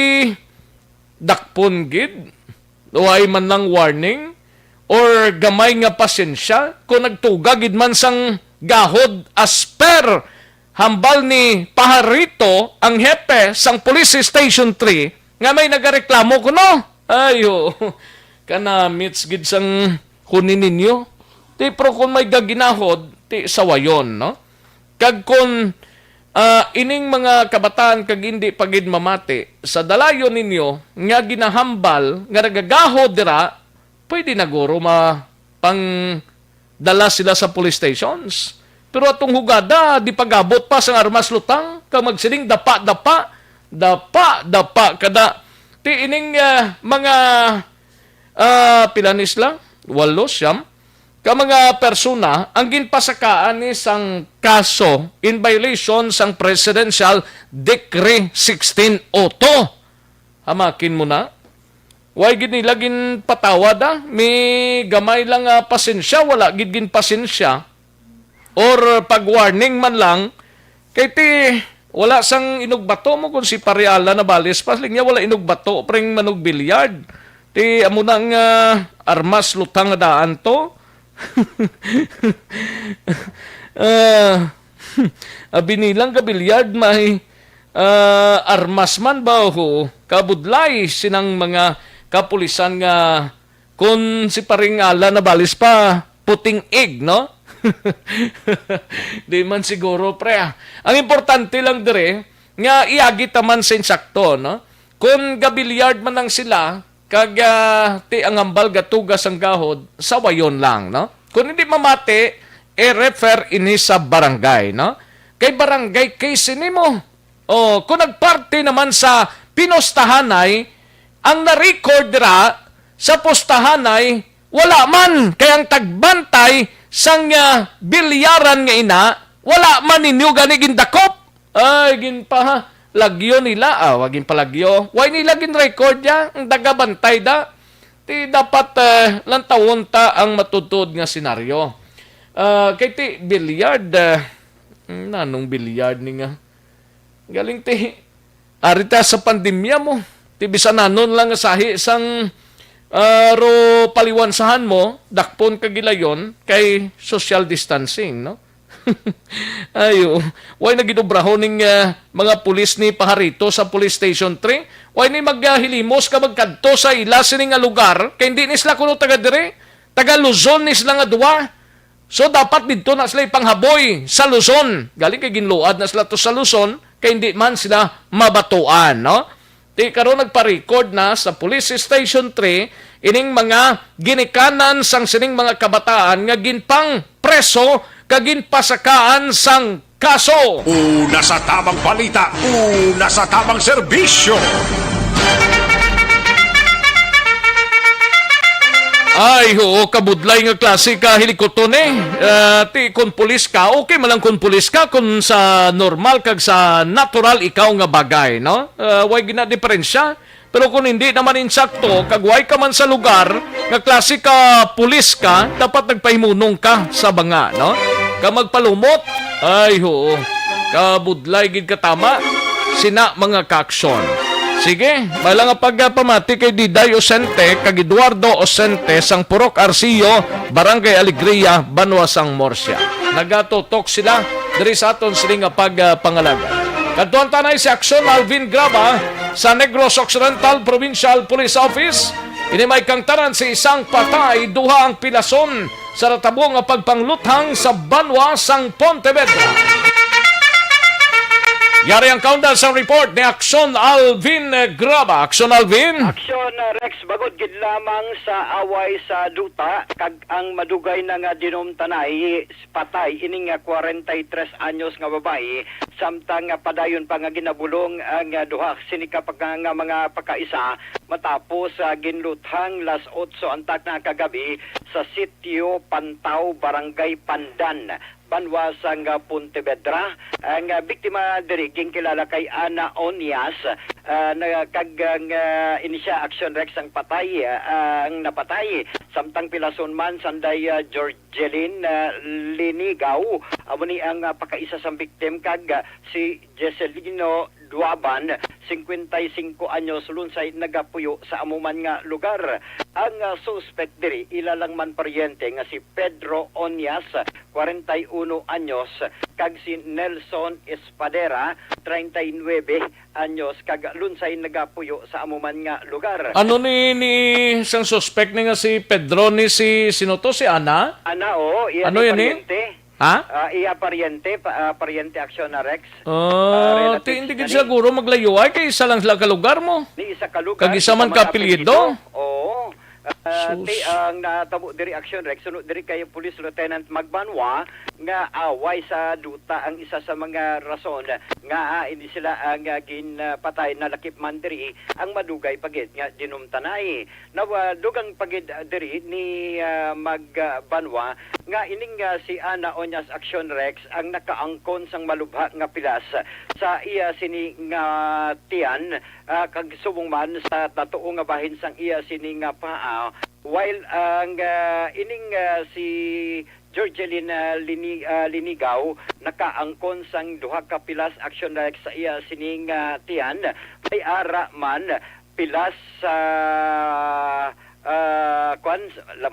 dakpon gid. Uway man lang warning. Or gamay nga pasensya. Kung nagtugagid man sang gahod asper. Hambal ni Pajarito, ang hepe sang Police Station 3, nga may nagareklamo ko, no? Ayo. Kanamits gid sang kunin ninyo. Ti pro kung may gaginahod, ti sawayon, no? Kag kung ining mga kabataan kag hindi pagid mamati, sa dalayon ninyo, nga ginahambal, nga nagagahod dira, pwede na guro pang dala sila sa police stations. Pero atong hugada, di pagabot pa sa armas lutang, kag magsiling dapa, kada. Ti ining mga pilanis lang, 8, siyam, ka mga persona ang ginpasakaan ni sang kaso in violation sang Presidential Decree 1602. Hamakin mo na. Way gid nila gin patawad may gamay lang pasensya, wala gid gin pasensya. Or pag-warning man lang, kay ti wala sang inugbato mo kung si Pariala na balis pasling niya wala inugbato pring manog bilyard. Ti amo nang armas lutang nga daan to. Abi nilang kabilyard may armas man ba ho kabudlay sinang mga kapulisan nga kung si Paringala na balis pa puting egg, no? Di man siguro pre. Ang importante lang dire nga iagit man sa insakto, no? Kung gabilyard man lang sila kag ti ang ambal gatugas ang gahod sa wayon lang, no? Kung hindi mamati, refer ini sa barangay, no? Kay barangay case nimo. O kung nagparty naman sa pinostahanay, ang na-record dira sa postahanay wala man kayang tagbantay sang bilyaran nga ina, wala man ninyo gani gindakop. Ay ginpa lagyo nila, wagin palagyo. Why nila gin-record ya? Ang dagabantay da. Ti dapat lantawon ta ang matutod nga senaryo. Kay ti bilyard, nanong bilyard ni nga. Galing ti, arita sa pandemya mo. Ti bisa nanon lang sahi sang ro paliwansahan mo, dakpon kagilayon kay social distancing, no? Ayo, why nagidobrahon ning mga pulis ni Pajarito sa Police Station 3? Why ni maghilimos ka magkadto sa ila sining nga lugar kay hindi ni sila kuno taga dire, taga Luzon ni sila nga duwa. So dapat didto na sila ipanghaboy sa Luzon. Galing kay ginluad na sila to sa Luzon kay hindi man sila mabatuan, no? Ti karon nagpa-record na sa Police Station 3 ining mga ginikanan sang sining mga kabataan nga ginpang preso kagin pasakaan sang kaso. Una sa tamang balita, una sa tamang serbisyo. Ay, oo, kabudlay nga klase ka helikopter ti kung pulis ka, okay malang kung pulis ka, kung sa normal kag sa natural ikaw nga bagay, no? Way gina diferensya. Pero kung hindi naman insakto, kagway ka man sa lugar, nga klase ka pulis ka, dapat nagpahimunong ka sa banga, no? Ka magpalumot, ay oo, kabudlay gid ka tama, sina mga kaaksyon. Sige, bala nga pagpamati kay Diday Osente, kag Eduardo Osente, sang Purok Arcillo, Barangay Alegria, Banwasang Morsia. Nagatutok sila, diri sa aton sila nga pagpangalaga. Kadtuan tanay si Aksyon Alvin Graba sa Negros Occidental Provincial Police Office. Ini may kangtaran si isang patay, duha ang pilason sa ratabo nga pagpangluthang sa Banwa sang Pontevedra. Yari ang countdown sa report ni Action Alvin Graba. Action Alvin. Aksyon Rex bagod gid lamang sa away sa duta kag ang madugay na nga dinumtanay patay ining nga 43 anyos nga babae samtang nga padayon pa nga ginabulong ang duha sini ka nga mga pagkaisa matapos ginluthang las 8 antak na kagabi sa sitio Pantaw, Barangay Pandan, Banwa sang Pontevedra. Ang biktima diri kilala kay Ana Onias na kagang inisya Action Rex ang patay ang napatay samtang pilason man sanday Georgelyn Linigaw amo ni ang pakaisa sa biktim kag si Jeselino Duaban, 55 anyos, lunsay nagapuyo sa amuman nga lugar. Ang suspect diri ilalang man paryente nga si Pedro Onias, 41 anyos, kag si Nelson Espadera, 39 anyos, kag lunsay nagapuyo sa amuman nga lugar. Ano ni isang suspect ni nga si Pedro ni sino to, si Ana? Ana iya ano yan paryente. Ha? Iya paryente, paryente Action na Rex. Hindi ka siguro maglayo ay kay isa lang sila kalugar mo. Ni isa kalugar. Kag isa man kapilido. Oo. Ang natabo diri Action Rex, sunod diri kay Police Lieutenant Magbanwa nga away sa duta ang isa sa mga rason nga hindi sila ang ginpatay na lakip man diri ang madugay pagid nga dinumtanay. Dugang pagid diri ni Magbanwa nga ining si Ana Onias Action Rex ang nakaangkon sang malubha nga pilas sa iya sini nga tiyan kag subong man sa tatuo nga bahin sang iya sini nga paa while ang ining si Georgelyn Linigaw nakaangkon sang duha ka pilas Action Rex sa iya sining tiyan may ara man pilas sa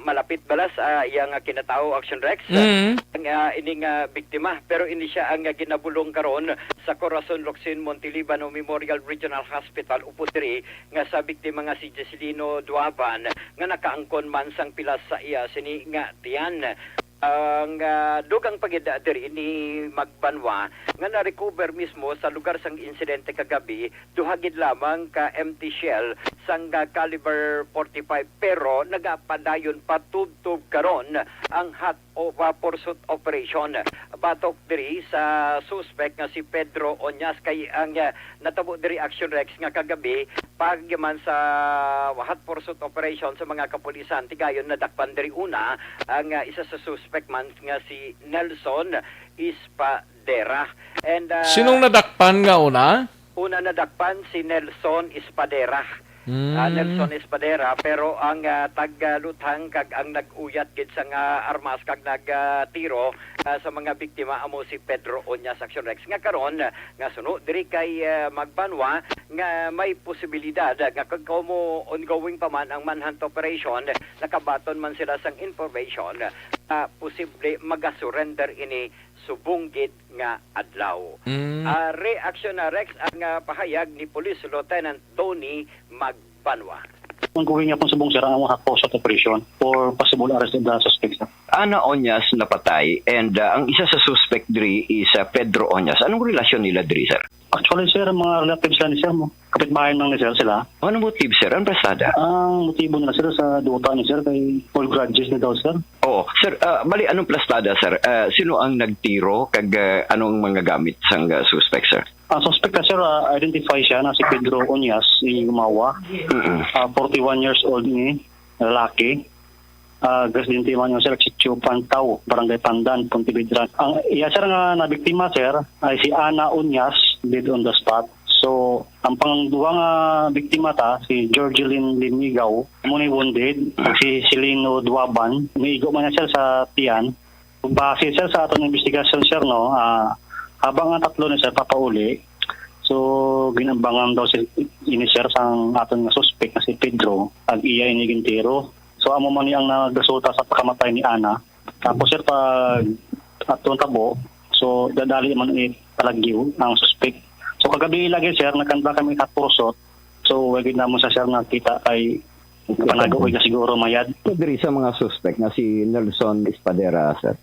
malapit balas yang kinatao Action Rex ang ining biktima pero ini siya ang ginabulong karon sa Corazon Locsin Montelibano Memorial Regional Hospital upod diri nga sa biktima nga si Jeselino Duaban nga nakaangkon man sang pilas sa iya sini nga tiyan. Ang dugang pagida diri ni Magbanwa nga na-recover mismo sa lugar sang insidente kagabi duhagid lamang ka empty shell sang caliber 45 pero nagapadayon pa tub-tub karon ang hot pursuit operation batok diri sa suspect nga si Pedro Onias kay ang natabo diri Action Rex nga kagabi pagyaman sa hot pursuit operation sa mga kapulisan tigayon nadakpan diri una ang isa sa suspect man nga si Nelson Espadera. And sinong nadakpan nga una? Una nadakpan si Nelson Espadera. Nelson Espadera pero ang tagluthang kag ang nag-uyat gid sa armas kag nagtiro sa mga biktima amo si Pedro Onias Action Rex nga karon nga sunod diri kay Magbanwa nga may posibilidad nga kag mo ongoing pa man ang manhunt operation nakabaton man sila sang information posible maga-surrender ini subunggit nga adlaw. Reaction na Rex ang pahayag ni Police Lieutenant Tony Magbanwa. Ongoing nga pong subong sir ang hot pursuit operation for possible arrest of the suspects. Ana Onias napatay and ang isa sa suspect diri is Pedro Onias. Anong relasyon nila diri, sir? Actually, sir, mga relatives lang ni sir mo. Kapitbahay lang ni sir sila. Anong motive, sir? Ang prestada? Ang motibo nila sir sa duta ni sir kay all grudges ni daw, sir. Oo. Sir, bali, anong plastada, sir? Sino ang nagtiro kag anong mga gamit sang suspect, sir? Ang suspect na sir, identify siya na si Pedro Onias, si Gumawa. 41 years old ni lalaki. Residente man yung sir, Sitio Pantaw, Barangay Pandan, Pontevedra. Ang iya sir nga nabiktima sir ay si Ana Onias, dead on the spot. So, ang pangduwa nga biktima ta, si Georgelyn Linigaw, muna wounded, si Jeselino Duaban, umiigo man niya sir sa tiyan. Base sir sa atong investigation sir, no, habang ang tatlo ni sir papauli, so ginambangan daw si ini sir sang atong nga suspect na si Pedro, ag iya inigintero. So amo man niyang nagresulta sa pagkamatay ni Ana. Tapos sir pag atong tabo, so dadali man palagyo ang suspect. So kagabi lagi sir nakanta kami hot pursuit. So wag na mo sa sir nakita kay panagaw ka siguro mayad. Diri sa mga suspect na si Nelson Espadera, sir.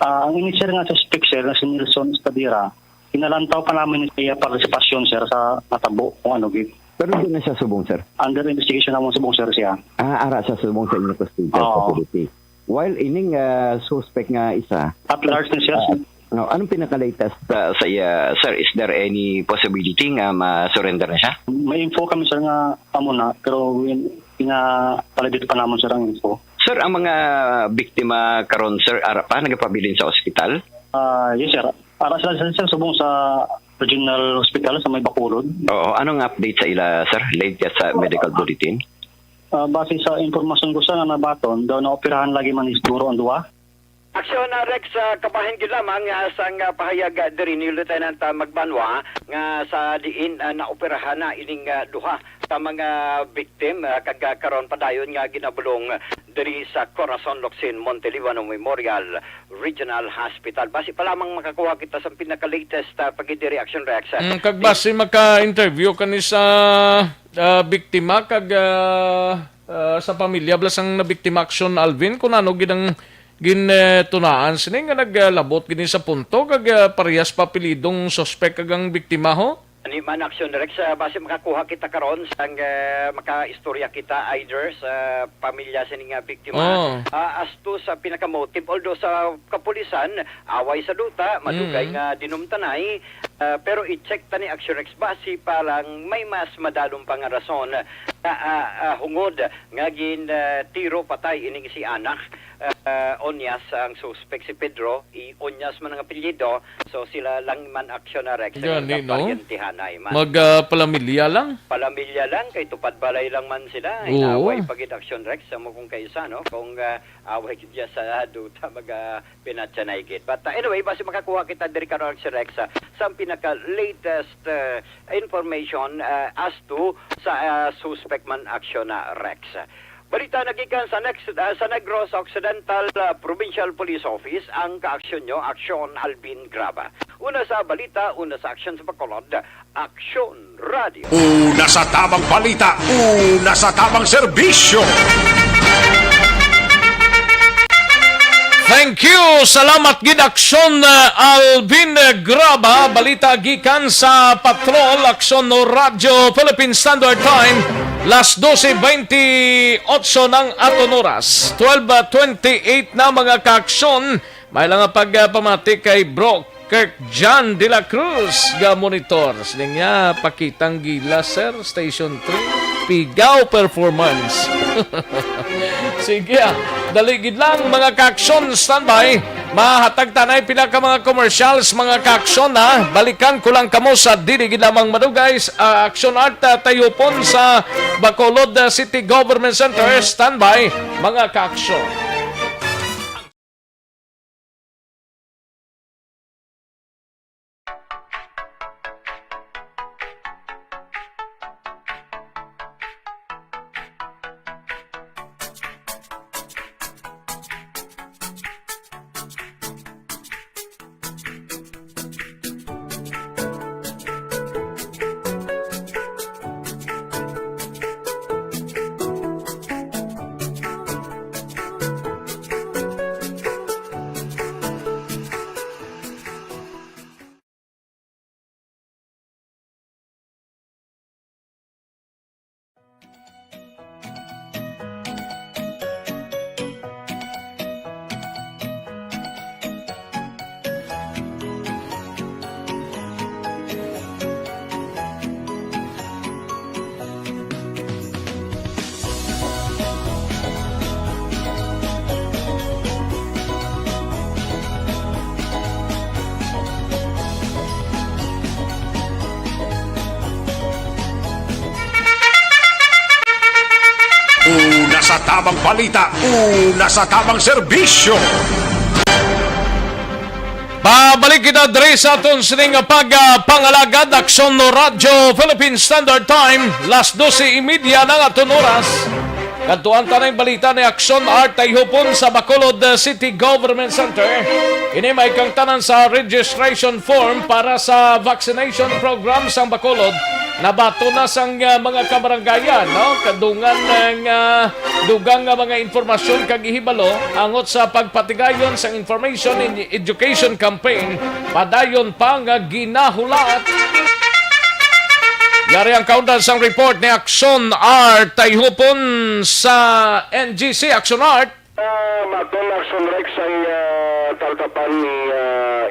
Ang ini sir nga suspect sir na si Nelson Espadera Inalantaw pa namin siya partisipasyon, sir, sa natabo kung ano gid. Pero hindi na siya subong, sir. Under investigation namon subong, sir, siya. Ara siya subong sa inyong custodial facility. While ining suspect nga isa, At large na siya. no, anong pinaka-latest sa iya, sir? Is there any possibility nga ma-surrender na siya? May info kami, sir, nga amo na, pero pinapalabit pa naman, sir, ang info. Sir, ang mga biktima karon, sir, ara pa nagapabilin sa ospital? Yes, sir. Para sila subong sa regional hospital sa May Bacolod. Oo, anong update sa ila, sir? Latest sa medical bulletin? Base sa informasyon ko sa nabaton, daw naoperahan lagi man siguro ang duwa. Aksyon na Rex, kapahin gid lamang sa pahayag diri ni Lieutenant Magbanwa nga sa diin naoperahan na ining duha sa mga victim karon padayon nga ginabulong diri sa Corazon Locsin Montelibano Memorial Regional Hospital. Basi pa lamang makakuha kita sa pinaka-latest pagidiri Action Rex. Kag base maka-interview kani sa biktima kag sa pamilya blasang na biktima Action Alvin kun ano ginang gintunaan sini nga naglabot gini sa punto kag parehas papilidong suspect kag ang biktima ho. Ani man Action Rex, base makakuha kita karon sang maka-istorya kita either sa pamilya sa ning biktima as to sa pinaka-motive, although sa kapulisan away sa duta madugay nga dinumtanay, pero i-check ta ni Action Rex base parang may mas madalong pang rason na hungod nga gin tiro patay ining si anak. Onyas ang suspect si Pedro, Onyas man ang apelyido, so sila lang man Action na Rex no? man. Palamilya lang? Palamilya lang, kay tupad balay lang man sila. Inaway pagid Action Rex, mo kung kaysa, no? Kung away kidya sa duta, pinatsanay gid. But anyway, basi makakuha kita diri karon Action Rex sa pinaka-latest information as to sa suspect man Action na Rex. Balita nagikan sa Negros Occidental Provincial Police Office ang kaaksyon nyo, Aksyon Alvin Graba. Una sa balita, una sa aksyon sa Bacolod, Aksyon Radio. Una sa tamang balita, una sa tamang serbisyo. Thank you! Salamat gid Aksyon Alvin Graba. Balita gikan sa Patrol, Aksyon no Radio, Philippine Standard Time. Las 12:28 ng aton oras. 12:28 na mga kaaksyon. May lang pagpamati kay Bro Kirk John de la Cruz ga monitor. Sining niya pakitang gila sir, Station 3. Pigaw Performance. Sige, daligid lang mga kaaksyon, standby. Mahatag tanay pila ka mga commercials, mga kaaksyon na. Balikan ko lang kamo sa diligid lamang madugay. Action Art Tayupon sa Bacolod City Government Center. Standby, mga kaaksyon. Una sa tamang balita, una sa tamang serbisyo. Babalik kita diri sa aton sining pagpangalagad Aksyon no Radio Philippine Standard Time. Las 12:30 ng aton oras. Kantuan tanay balita ni Aksyon Art Tayupon sa Bacolod City Government Center. Ini may kang tanan sa registration form para sa vaccination program sa Bacolod. nabato na sang mga kabaranggayan, no? Kadungan ng dugang nga mga informasyon kag ihibalo angot sa pagpatigayon sa Information and Education Campaign padayon pa nga ginahulat. Yari ang kaundan sang report ni Action Art Tayhupon sa NGC Action Art. Matong Action Rex ang taltapan ni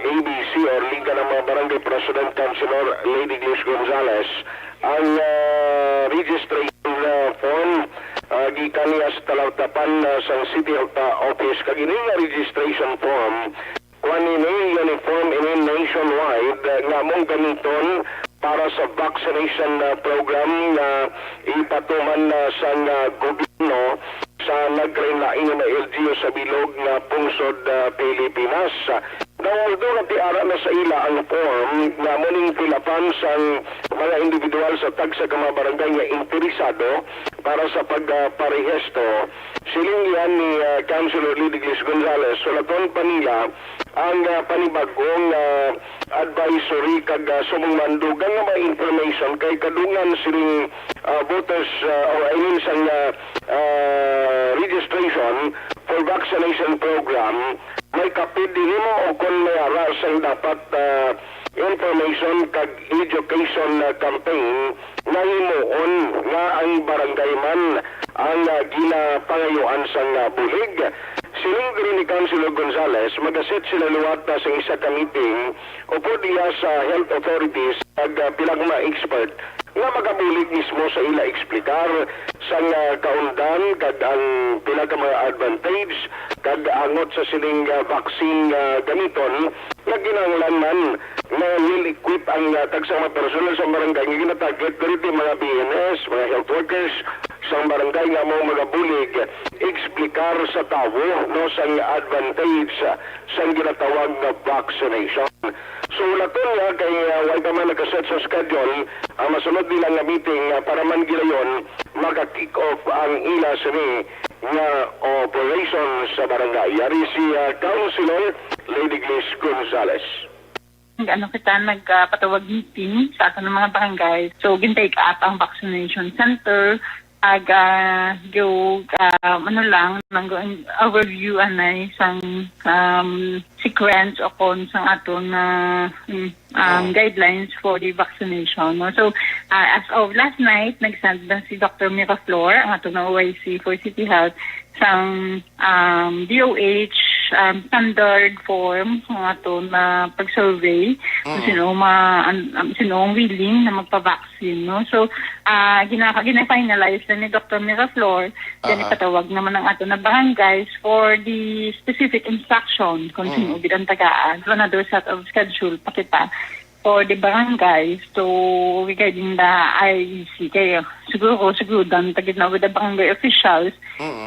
ABC or Liga ng mga Barangay President Councilor Lady Glis Gonzales ang registration form gikan niya sa taltapan sa City Office kagini nga registration form kuanini uniform ini nationwide nga mong gamiton para sa vaccination program na ipatuman sa gobyerno sa naglain na LGU sa bilog nga pungsod Pilipinas. Nawaldo na tiara na sa ila ang form na muning pilapan sa mga individual sa tagsa ka mga barangay nga interesado para sa pagparehesto. Silingyan ni Councilor Lady Glis Gonzales, sulaton pa nila ang panibagong advisory kag sumangmandugan nga mga information kay kadungan siling voters or I mean sang registration for vaccination program may kapid din mo o kung may aras ang dapat information kag education campaign na himuon nga ang barangay man ang ginapangayuan sang bulig. Siling ni Councilor Gonzales, magaset sila luwat na sa isa ka meeting upo diya sa health authorities ag pilang mga expert nga magabulig mismo sa ila eksplikar sa kaundan kag ang pila ka mga advantage kag angot sa siling vaccine gamiton nga ginahanglan man na will-equip ang tagsang mga personal sa barangay nga ginatarget dito mga BNS, mga health workers sa barangay nga mo magabulig eksplikar sa tawo no sang advantage sa ginatawag na vaccination. So laton nga kay wala pa man nakaset sa schedule ang masunod nila nga meeting para man gilayon maka-kick off ang ila sini nga operation sa barangay. Yari si Councilor Lady Glis Gonzales. Kita nagpatawag meeting sa ato ng mga barangay. So gintake up ang vaccination center overview anay sang sequence o kon sang aton guidelines for the vaccination. So as of last night nagsend na si Dr. Miraflor ang aton na OIC for City Health sang DOH standard form ang aton na pag-survey kung sino ang willing na magpa-vaccine, no? So gina-finalize na ni Dr. Miraflor, then ipatawag naman ang aton na barangays for the specific instruction kung sino ang tagaan. So another set of schedule pa kita for the barangay. So regarding the IEC, kaya siguro dan tagit na with the barangay officials,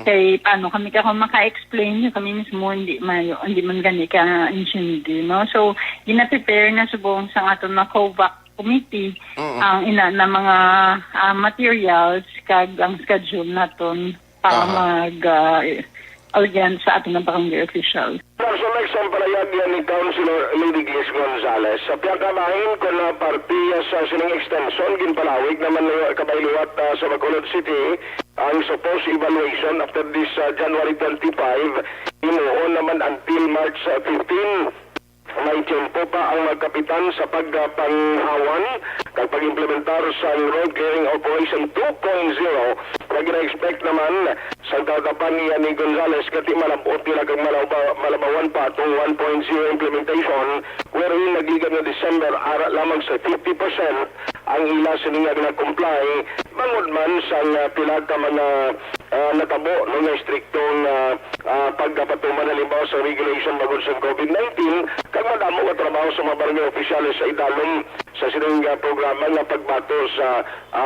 kay paano kami maka-explain kami mismo hindi man gani ka insindi, no? So gina-prepare na subong sa aton na COVAC committee ang ina na mga materials kag ang schedule naton para audience sa ating barangay official. So next ang palayag yan ni Councilor Lady Glis Gonzales. Sa piyakamahin ko na partiya sa sining extension, ginpalawig naman kabayliwat sa Bacolod City ang supposed evaluation after this January 25, imuon naman until March 15. May tiyempo pa ang magkapitan sa pagpanghawan kag pag-implementar sa Road Clearing Operation 2.0 na gina-expect naman sa tatapan ni Gonzales kati malabot nila kag malabawan pa itong 1.0 implementation wherein nagligan na December ara lamang sa 50% ang ila sininga na-comply bangod man sa pila ka mga natabo ng striktong pagkapatuman halimbawa sa regulation bagod sa COVID-19 kag madamo nga trabaho sa mga barangay opisyalis sa idalom sa sining programa nga pagbato sa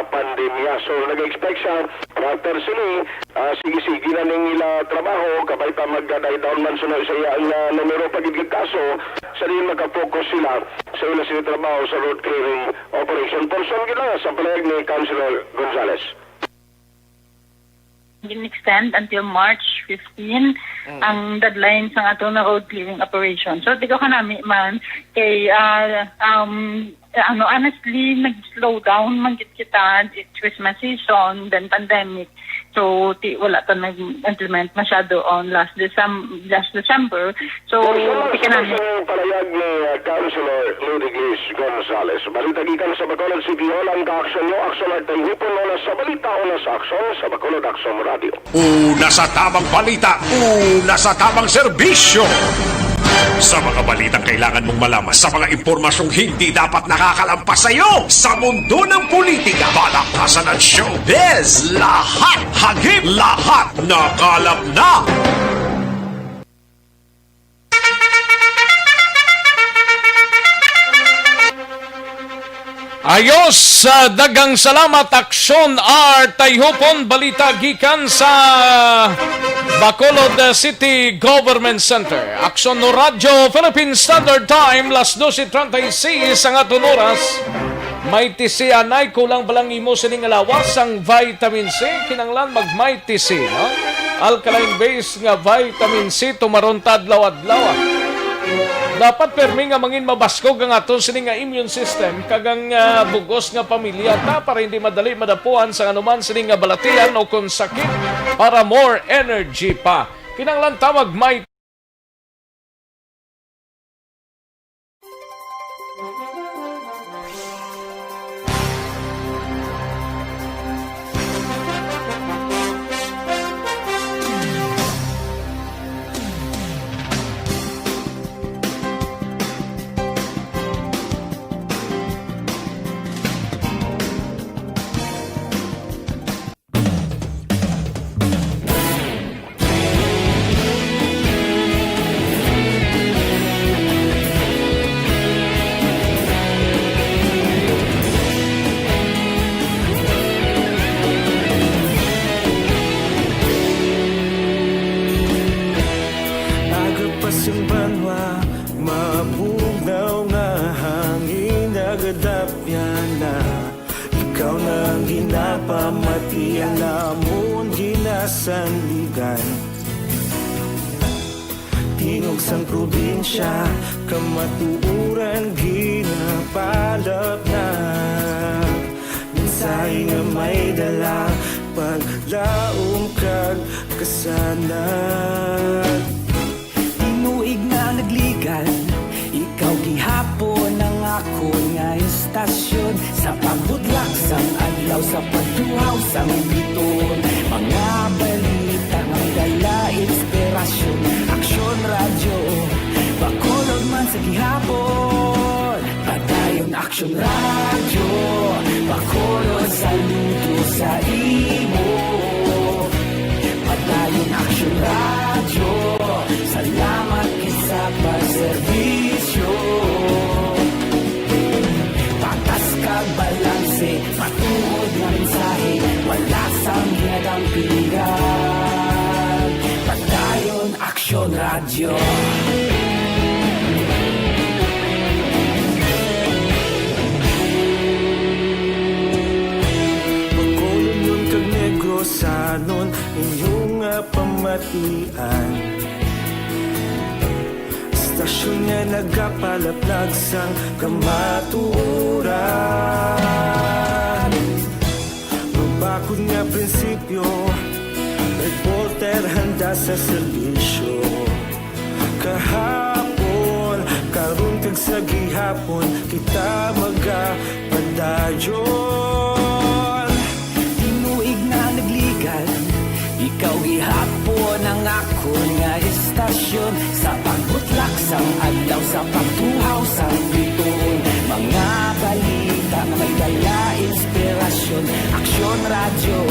pandemya. So nag-expect siya after sini sige-sige na ning ila trabaho kabay pa mag-die down man sa iya ang numero pagiging kaso sa rin makapokus sila sa ila sila trabaho sa road clearing operation. Person gila sa palayag ni Councilor Gonzales. Extend until March 15 ang deadline sa ato na road clearing operation. So, tigo ka namin man kay honestly, nag-slow down magit kita. It's Christmas season, then pandemic. So, wala to nag-implement masyado on last December. So, di ka namin. Ang palayag ni Councilor Ludwig Gonzales. Balita gikan sa Bacolod City Hall ang ka-aksyon nyo. Aksyon at tahipon na sa balita o na sa aksyon sa Bacolod Aksyon Radio. Una sa tamang balita, una sa tamang serbisyo. Sa mga balitang kailangan mong malaman, sa mga impormasyong hindi dapat nakakalampas sa iyo, sa mundo ng politika, balakasan at showbiz, lahat hagip, lahat nakalap na. Ayos, dagang salamat Aksyon R. Tayhopon, balita gikan sa Bacolod City Government Center. Aksyon no Radyo, Philippine Standard Time, las 12:36 ang aton oras. May TC anay, kulang balang imo sining alawas ang vitamin C, kinanglan mag may TC, no? Alkaline base nga vitamin C, tumaron tadlaw-adlaw. Dapat permi nga mangin mabaskog ang aton sining nga immune system kagang bugos nga pamilya ta para hindi madali madapuan sa anuman sining nga balatian o kung sakit para more energy pa. Kinanglan tawag may sandigan tingog sang probinsya kamatuuran ginapalap na mensahe nga may dala paglaom kag kasanad tinuig nga nagligan ikaw gihapon ang ako nga istasyon sa pagbudlak sang adlaw sa pagtuhaw sang biton mga balita nga dala inspirasyon Aksyon Radyo Bacolod man sa gihapon padayon Aksyon Radyo Bacolod saludo sa imo padayon Aksyon Radyo salamat sa pagserbisyo patas kag balanse matuod nga mensahe wala sang hiyadang pilihan padayon Aksyon Radyo Bacolod nun kag Negros sanon inyong pamatian Stasyon nga nagapalaplag sang kamaturan Magbakod nga prinsipyo reporter handa sa serbisyo kahapon karon kag sa gihapon kita magapadayon tinuig na nagligan ikaw gihapon ang ako nga istasyon sa pagbutlak sang adlaw sa pagtuhaw sang biton mga balita nga may dala inspirasyon Aksyon Radyo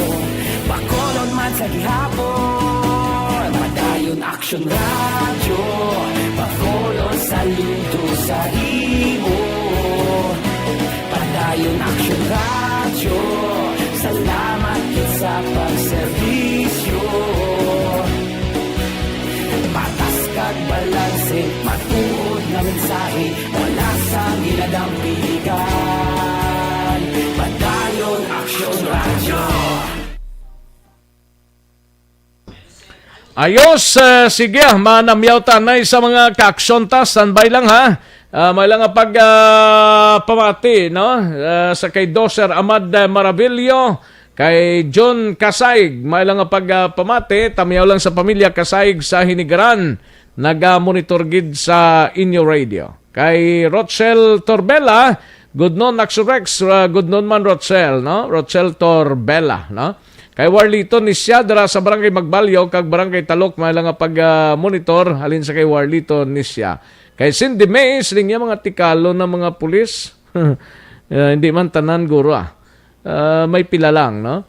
Bacolod man sa gihapon padayon Aksyon Radyo Bacolod saludo sa imo padayon Aksyon Radyo salamat sa pagserbisyo patas kag balanse matuod na mensahe wala sang hinadang piligan padayon Aksyon Radyo Ayos, sige, manamyaw tanay sa mga kaaksyon ta, standby lang ha. may lang pag pamati, no? Sa kay Doser Ahmad Maravillo, kay John Kasaig, may lang pag pamati, tamiyaw lang sa pamilya Kasaig sa Hinigaran, nag-monitor gid sa inyo radio. Kay Rochelle Torbella, good noon Axorex, good noon man Rochelle, no? Rochelle Torbella, no? Kay Warlito Nisya, dara sa Barangay Magbalyo, kag Barangay Talok, may lang pag-monitor, halin sa kay Warlito Nisya. Kay Cindy May, siling niya mga tikalo na mga pulis. Hindi man tanan guro may pila lang, no?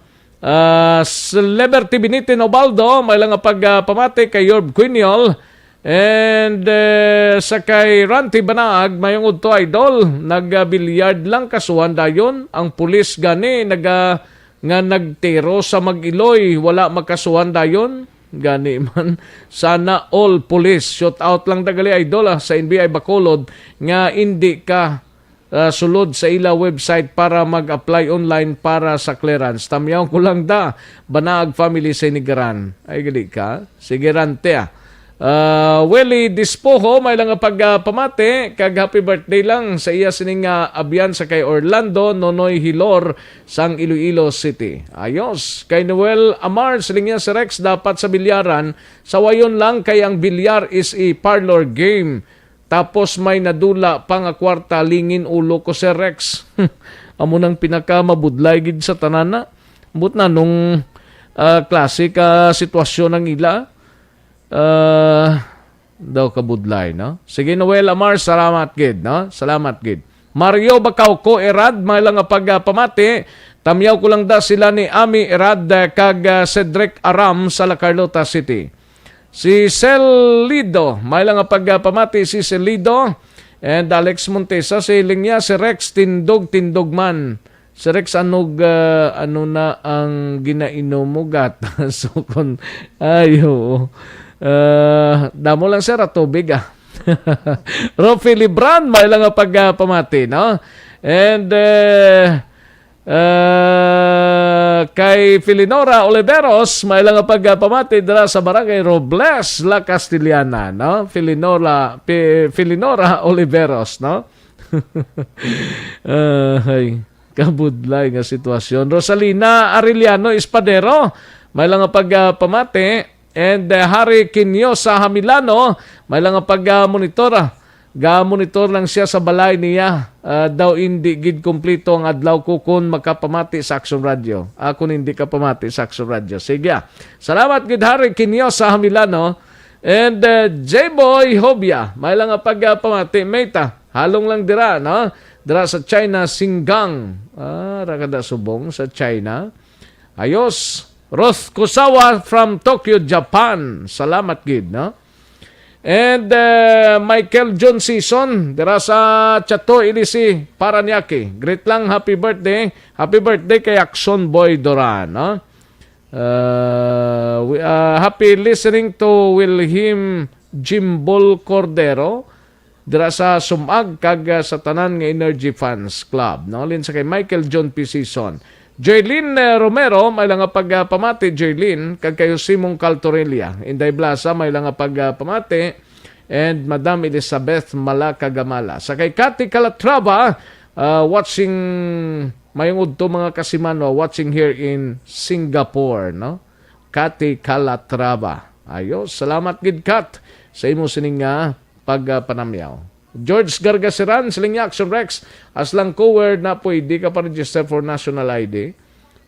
Celebrity Binitin Obaldo, may lang pamati kay Yorb Quiniol. And sa kay Ranti Banaag, mayong udto idol, nag-bilyard lang kasuhan dayon. Ang pulis gani, nga nagtero sa Mag-Iloy, wala magkasuhan dayon. Gani man, sana all police shout out lang dagali idol sa NBI Bacolod nga hindi ka sulod sa ila website para mag-apply online para sa clearance. Tamyaw ko lang da, Banaag family sa Hinigaran. Ay gali ka, sige rante Welly Dispoho, may lang pagpamati, kag happy birthday lang sa iya sining abyan sa kay Orlando Nonoy Hilor sang Iloilo City. Ayos. Kay Noel Amar, siling niya si Rex, dapat sa bilyaran, sa wayon lang kay ang bilyar is a parlor game. Tapos may nadula pang kwarta, lingin ulo ko si Rex. Amo nang pinakamabudlay gid sa tanana. But na nung classic sitwasyon ng ila. Daw kabudlay, no? Sige, Noel Amar, salamat gid, no? Salamat gid. Mario Bacau ko Erad, may lang pagpamati. Tamyaw ko lang da sila ni Ami Erad kag Cedric Aram sa La Carlota City. Si Celido, may lang pagpamati si Celido. And Alex Montesa, siling niya si Rex Tindog-Tindogman. Si Rex ano na ang ginainomugat. So kun ayo. Damo lang sir tubig Rofi Libran, may lang pagpamati, no? And kay Felinora Oliveros, may lang pagpamati dala sa Barangay Robles, La Castellana, no? Felinora Oliveros, no? Ay, kabudlay nga sitwasyon. Rosalina Arellano Espadero, may lang pagpamati. And Harry Quinyo sa Hamilano, may lang pag-monitor. Ga-monitor lang siya sa balay niya. Daw hindi gid kompleto ang adlaw ko kung makapamati sa Action Radio. Kung hindi ka pamati sa Action Radio. Sige. Salamat gid Harry Quinyo sa Hamilano. And J-Boy Hobia, may lang pag-pamati. Meta, halong lang dira, no? Dira sa China, Singgang. Rakada subong sa China. Ayos. Roth Kusawa from Tokyo, Japan. Salamat gid, no? And Michael John Season, dira sa Chato, Ilisi, Paranaque. Great lang, happy birthday. Happy birthday kay Action Boy Doran, no? Happy listening to Wilhelm Jimbol Cordero. Dira sa Sumag, kag sa tanan nga Energy Fans Club, no? Lin sa kay Michael John P. Season. Jaylin Romero, may lang pagpamati, Jaylin, kag kayo Simong Caltorelia. Inday Blasa, may lang pagpamati, and Madam Elizabeth Malakagamala. Sa kay Cathy Calatrava, watching, mayong udto mga kasimano, watching here in Singapore, no? Cathy Calatrava. Ayos, salamat gid Kat, sa imo sining pagpanamyaw. George Gargasiran, siling niya, Action Rex, as lang co-word na pwede ka pa-register for national ID.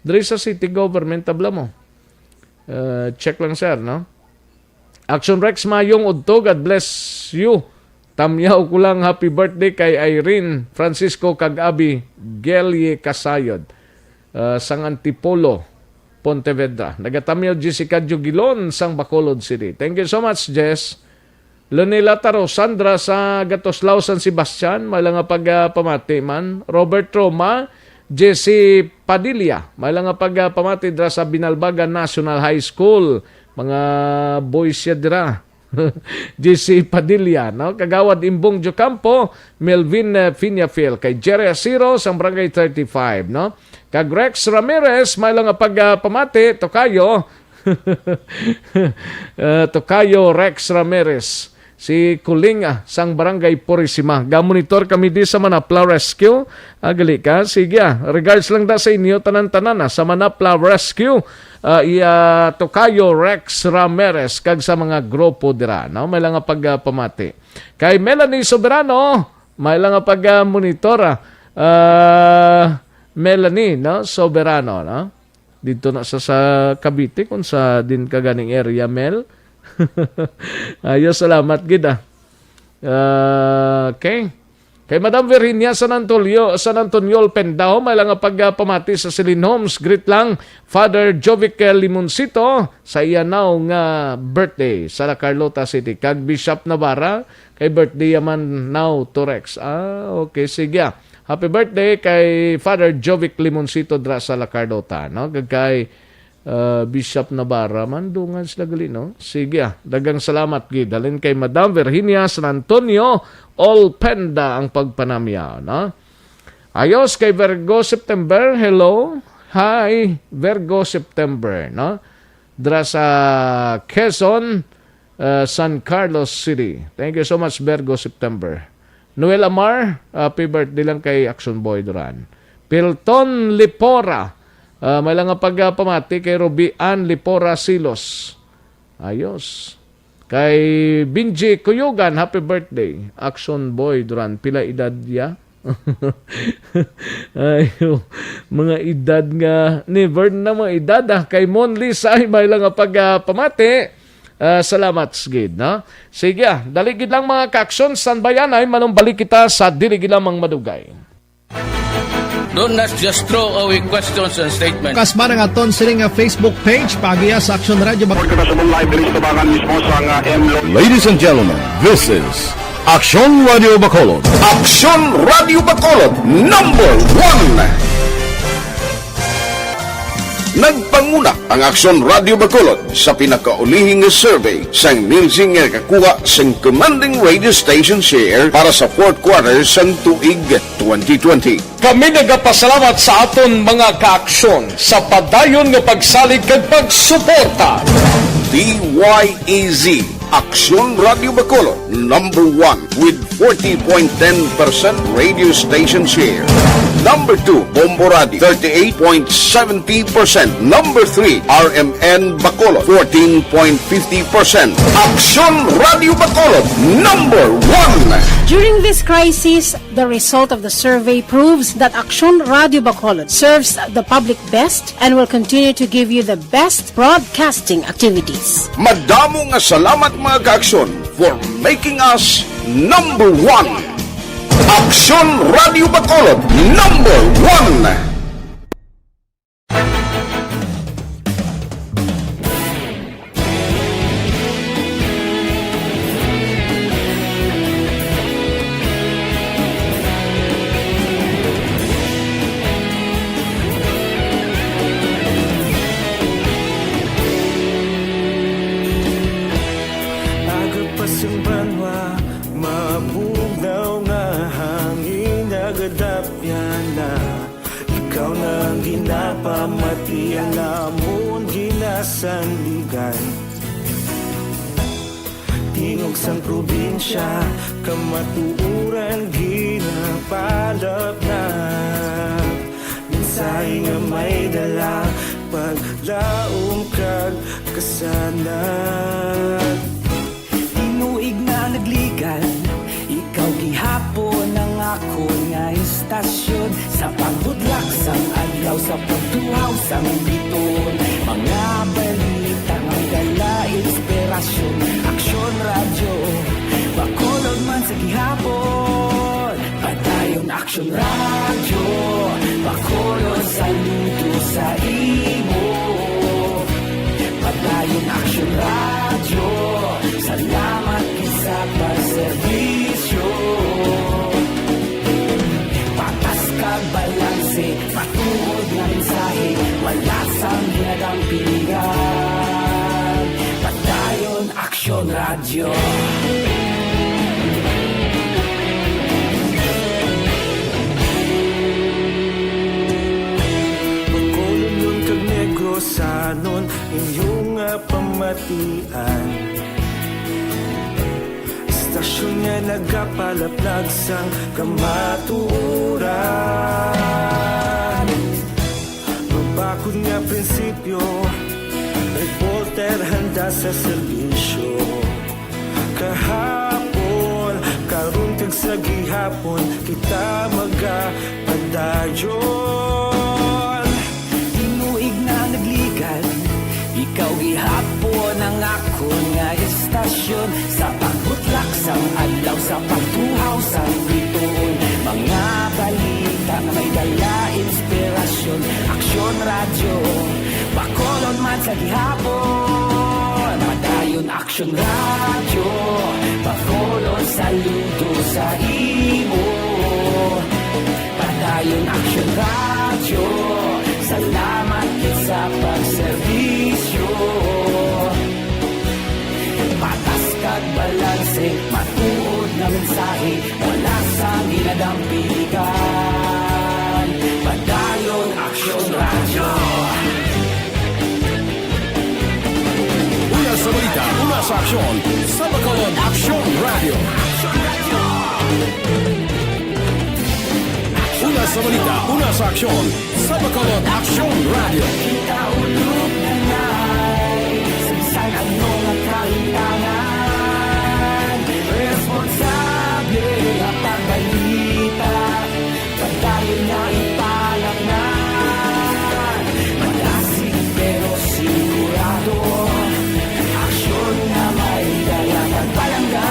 Dari sa city government, tabla mo. Check lang sir, no? Action Rex, mayong udto, God bless you. Tamyaw ko lang, happy birthday kay Irene Francisco Kagabi Gelye Kasayod, sang Antipolo, Pontevedra. Nagatamyaw Jessica Jugilon, sang Bacolod City. Thank you so much, Jess. Lonela Taro, Sandra sa Gatoslao, San Sebastian, may lang pagpamati man. Robert Roma, Jesse Padilla, may lang pagpamati dira sa Binalbaga National High School. Mga boys siya dira. Jesse Padilla, no? Kagawad Imbong Jocampo, Melvin Finiafil, kay Jerry Asiro sa Barangay 35, no? Kag Rex Ramirez, may lang pagpamati, Tokayo, Tokayo Rex Ramirez. si Kuling sang Barangay Purisima. Gamonitor kami di sa Manapla Rescue. Gali ka, sige regards lang da sa inyo tanan-tanan sa Manapla Rescue. Tokayo Rex Ramirez kag sa mga grupo dira, no? May lang nga pagpamati. Kay Melanie Soberano, may lang nga pag-monitor. Melanie, no? Soberano, no? Dito na sa Cavite kung sa din kaganing area, Mel. Ayos, salamat gid. Okay. Kay Madam Virginia San Antonio Pendao, may lang nga pagpamati sa Celine Homes. Greet lang Father Jovic Limoncito sa iyanaw nga birthday sa La Carlota City. Kag Bishop Navarra, kay birthday yaman now to Rex. Okay, sige. Happy birthday kay Father Jovic Limoncito dra sa La Carlota, no? Kay Bishop Navarra, mandungan sila gali, no? Sige, dagang salamat gid. Dalin kay Madam Virginia San Antonio Olpenda ang pagpanamya, no? Ayos kay Virgo September, hello. Hi, Virgo September, no? Dra sa Quezon, San Carlos City. Thank you so much, Virgo September. Noel Amar, happy birthday lang kay Action Boy Duran. Pilton Lipora, may lang nga pagpamati kay Rubian Lipora Silos. Ayos. Kay Binji Kuyugan, happy birthday. Action Boy Duran, pila edad ya? Ayo, mga edad nga, never na mga edad. Kay Mon Lisa, may lang nga pagpamati. Salamat gid, no? Sige, daligid lang mga ka-action san bayanay, manumbalik kita sa diligid lamang madugay. Do not just throw away questions and statements. Kasma nga aton sining Facebook page pagiya sa Action Radio. Ladies and gentlemen, this is Action Radio Bacolod. Action Radio Bacolod, number 1. Nagpanguna ang Action Radio Bacolod sa pinakaulihing survey sa Nielsen nga kakuha sa commanding radio station share para sa fourth quarter sa tuig 2020. Kami nagapasalamat sa aton mga ka-aksyon sa padayon nga pagsalig kag pagsuporta. DYEZ Action Radio Bacolod, number 1 with 40.10% radio station share. Number 2, Bombo Radio, 38.70%. Number 3, RMN Bacolod, 14.50%. Action Radio Bacolod, number 1. During this crisis, the result of the survey proves that Action Radio Bacolod serves the public best and will continue to give you the best broadcasting activities. Madamo nga salamat mga ka-aksyon for making us number 1. Action Radio Bacolod, number 1. Pamati ang amon ginasandigan. Tingog sang probinsya kamatuuran ginapalap na. Minsay nga may dala paglaom kag kasanan. Tinuig na nagligan, ikaw gihapon ang ako nga istasyon sa pagbudlak sang adlaw sa pagtuhaw sang biton. Mga balita nga dala inspirasyon. Action Radio Bacolod man sa gihapon. Padayon Action Radio Bacolod saludo sa imo. Padayon Action Radio, salamat sa pagserbisyo. Patas kag balanse, patuod na mensahe, wala sang ginadang pilihan. Padayon Action Radio. Bacolod nun kag Negrosanon, inyong pamatian. istasyon nga nagapalaplag sang kamatuuran. Mabakod nga prinsipyo, reporter handa sa serbisyo. Kahapon, karon kag sa gihapon, kita magapadayon. Tinuig na nagligad, ikaw gihapon ang ako nga istasyon. Sa pagbutlak sang adlaw, sa pagtuhaw sang bituon, mga balita na may dala inspirasyon. Aksyon radyo, Bacolod man sa gihapon. Padayon Aksyon radyo, Bacolod saludo sa imo. Padayon Aksyon radyo, salamat kit sa pagserbisyo. Patas kag balanse, matuod na mensahe, wala sa ginadampilikan. Padayon Aksyon radyo. Una sa balita, una sa aksyon, sa Bacolod Aksyon Radio. Una sa balita, una sa aksyon, sa Bacolod Aksyon Radio. Kita ulog na na'y sagsag ang mga kahintangan. Responsable ang pagbalita, pagdayon na ipalaknan. Malasig pero sigurado, aksyon na may dala ng palanggan.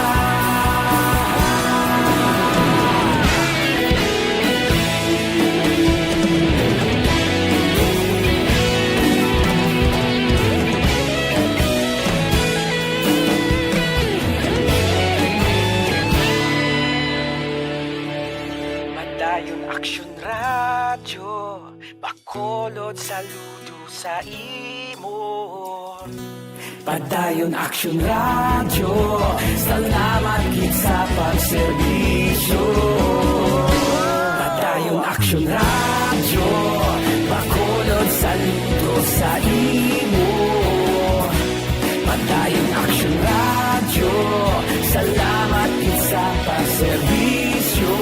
Madayon Aksyon radyo, Bacolod saludo sa imo. Padayon Aksyon radyo, salamat kit sa pagserbisyo. Padayon Aksyon radyo, Bacolod saludo sa imo. Padayon Aksyon radyo, salamat kit sa pagserbisyo.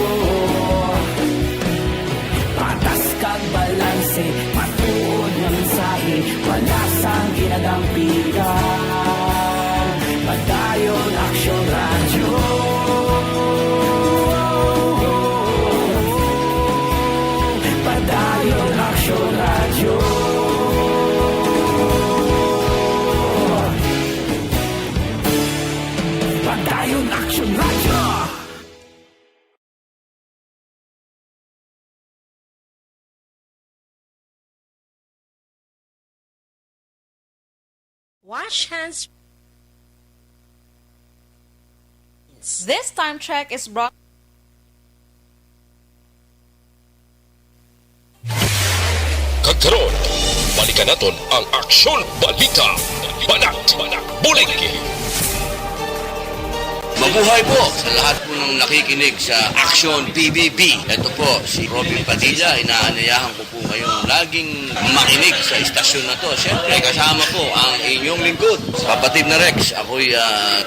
Patas kag balanse, matuod nga mensahe, wala sang ginadampigan. Padayon Aksyon radyo. Padayon Aksyon radyo. Padayon Aksyon radyo. Wash hands. This time check is brought Kagkaroon, balikan naton ang Aksyon Balita. Banat, bulig. Mabuhay po sa lahat po ng nakikinig sa Aksyon PBB. Ito po si Robin Padilla. Inaanayahan ko po kayong laging makinig sa istasyon na to. Siyempre kasama po ang inyong lingkod, kapatid na Rex. Ako'y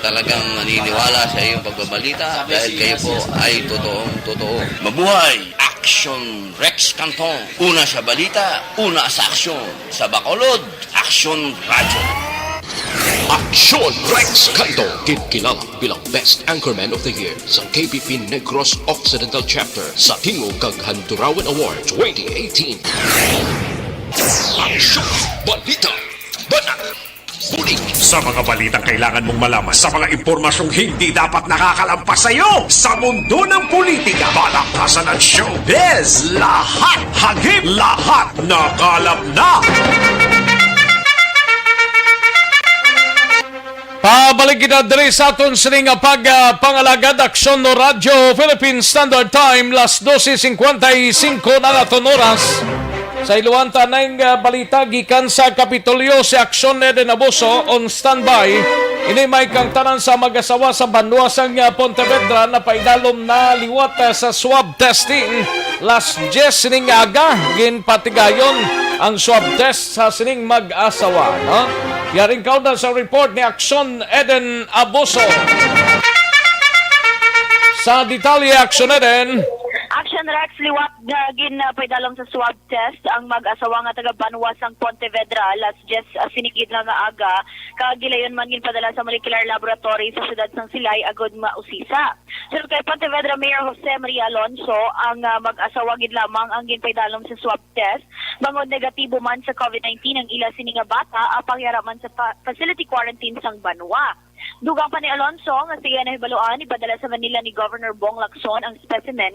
talagang naniniwala sa iyong pagbabalita dahil kayo po ay totoo. Mabuhay Aksyon Rex Canton. Una sa balita, una sa aksyon. Sa Bacolod, Aksyon Radyo. Aksyon Rex Canto, kilala bilang Best Anchorman of the Year sa KBP Negros Occidental Chapter sa Tingog kag Handurawan Award 2018. Aksyon Balita, Banat, bulig. Sa mga balitang kailangan mong malaman, sa mga impormasyong hindi dapat nakakalampas sa iyo, sa mundo ng politika, balakasan at showbiz, lahat hagip, lahat nakalap na. Pabalik kita diri sa aton sining pangalagad Aksyon no Radyo Philippine Standard Time las 12:55 na naton oras. Sa iluwan tanay balita gikan sa Kapitolyo si Aksyon Eden Abuso on standby. Ini may kang tanan sa mag-asawa sa Banduasang Pontevedra na paidalom na liwat sa swab testing. Last 10 sining aga ginpatigayon ang swab test sa sining mag-asawa, no? Yaring kaunan sa report ni Aksyon Eden Abuso. Sa detalye, aksyon na din. Action Rex, liwat na ginpaidalong sa swab test ang mag-asawa nga taga Banwa sang Pontevedra last just sinigid nga aga kagilayon man ginpadala sa molecular laboratory sa siyudad sang Silay agod mausisa. So kay Pontevedra Mayor Jose Maria Alonso ang mag-asawa gid lamang ang ginpaidalong sa swab test bangod negatibo man sa COVID-19 ang ila sini nga bata apang yaraman sa facility quarantine sang Banwa. Dugang pa ni Alonso nga siya nahibaluan ipadala sa Manila ni Governor Bong Lacson ang specimen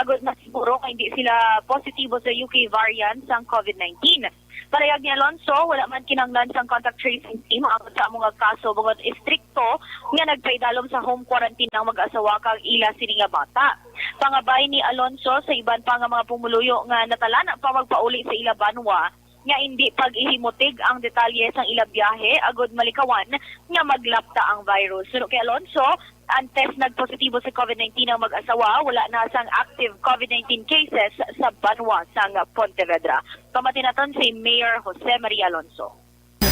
agod na siguro kay hindi sila positibo sa UK variant sang COVID-19. Parayag ni Alonso, wala man kinanglan sang contact tracing team ang sa mga kaso bungod istrikto nga nagpaidalom sa home quarantine ng mag-asawa kag ila sini nga bata. Pangabay ni Alonso sa iban pa nga mga pumuluyo nga natalana pa magpauli sa ila Banwa nga hindi pag-ihimutig ang detalye sang ila biyahe agod malikawan nga maglapta ang virus. So kay Alonso, ang test nagpositibo sa COVID-19 ang mag-asawa, wala na sang active COVID-19 cases sa Banwa sang Pontevedra. Pamatinaton si Mayor Jose Maria Alonso.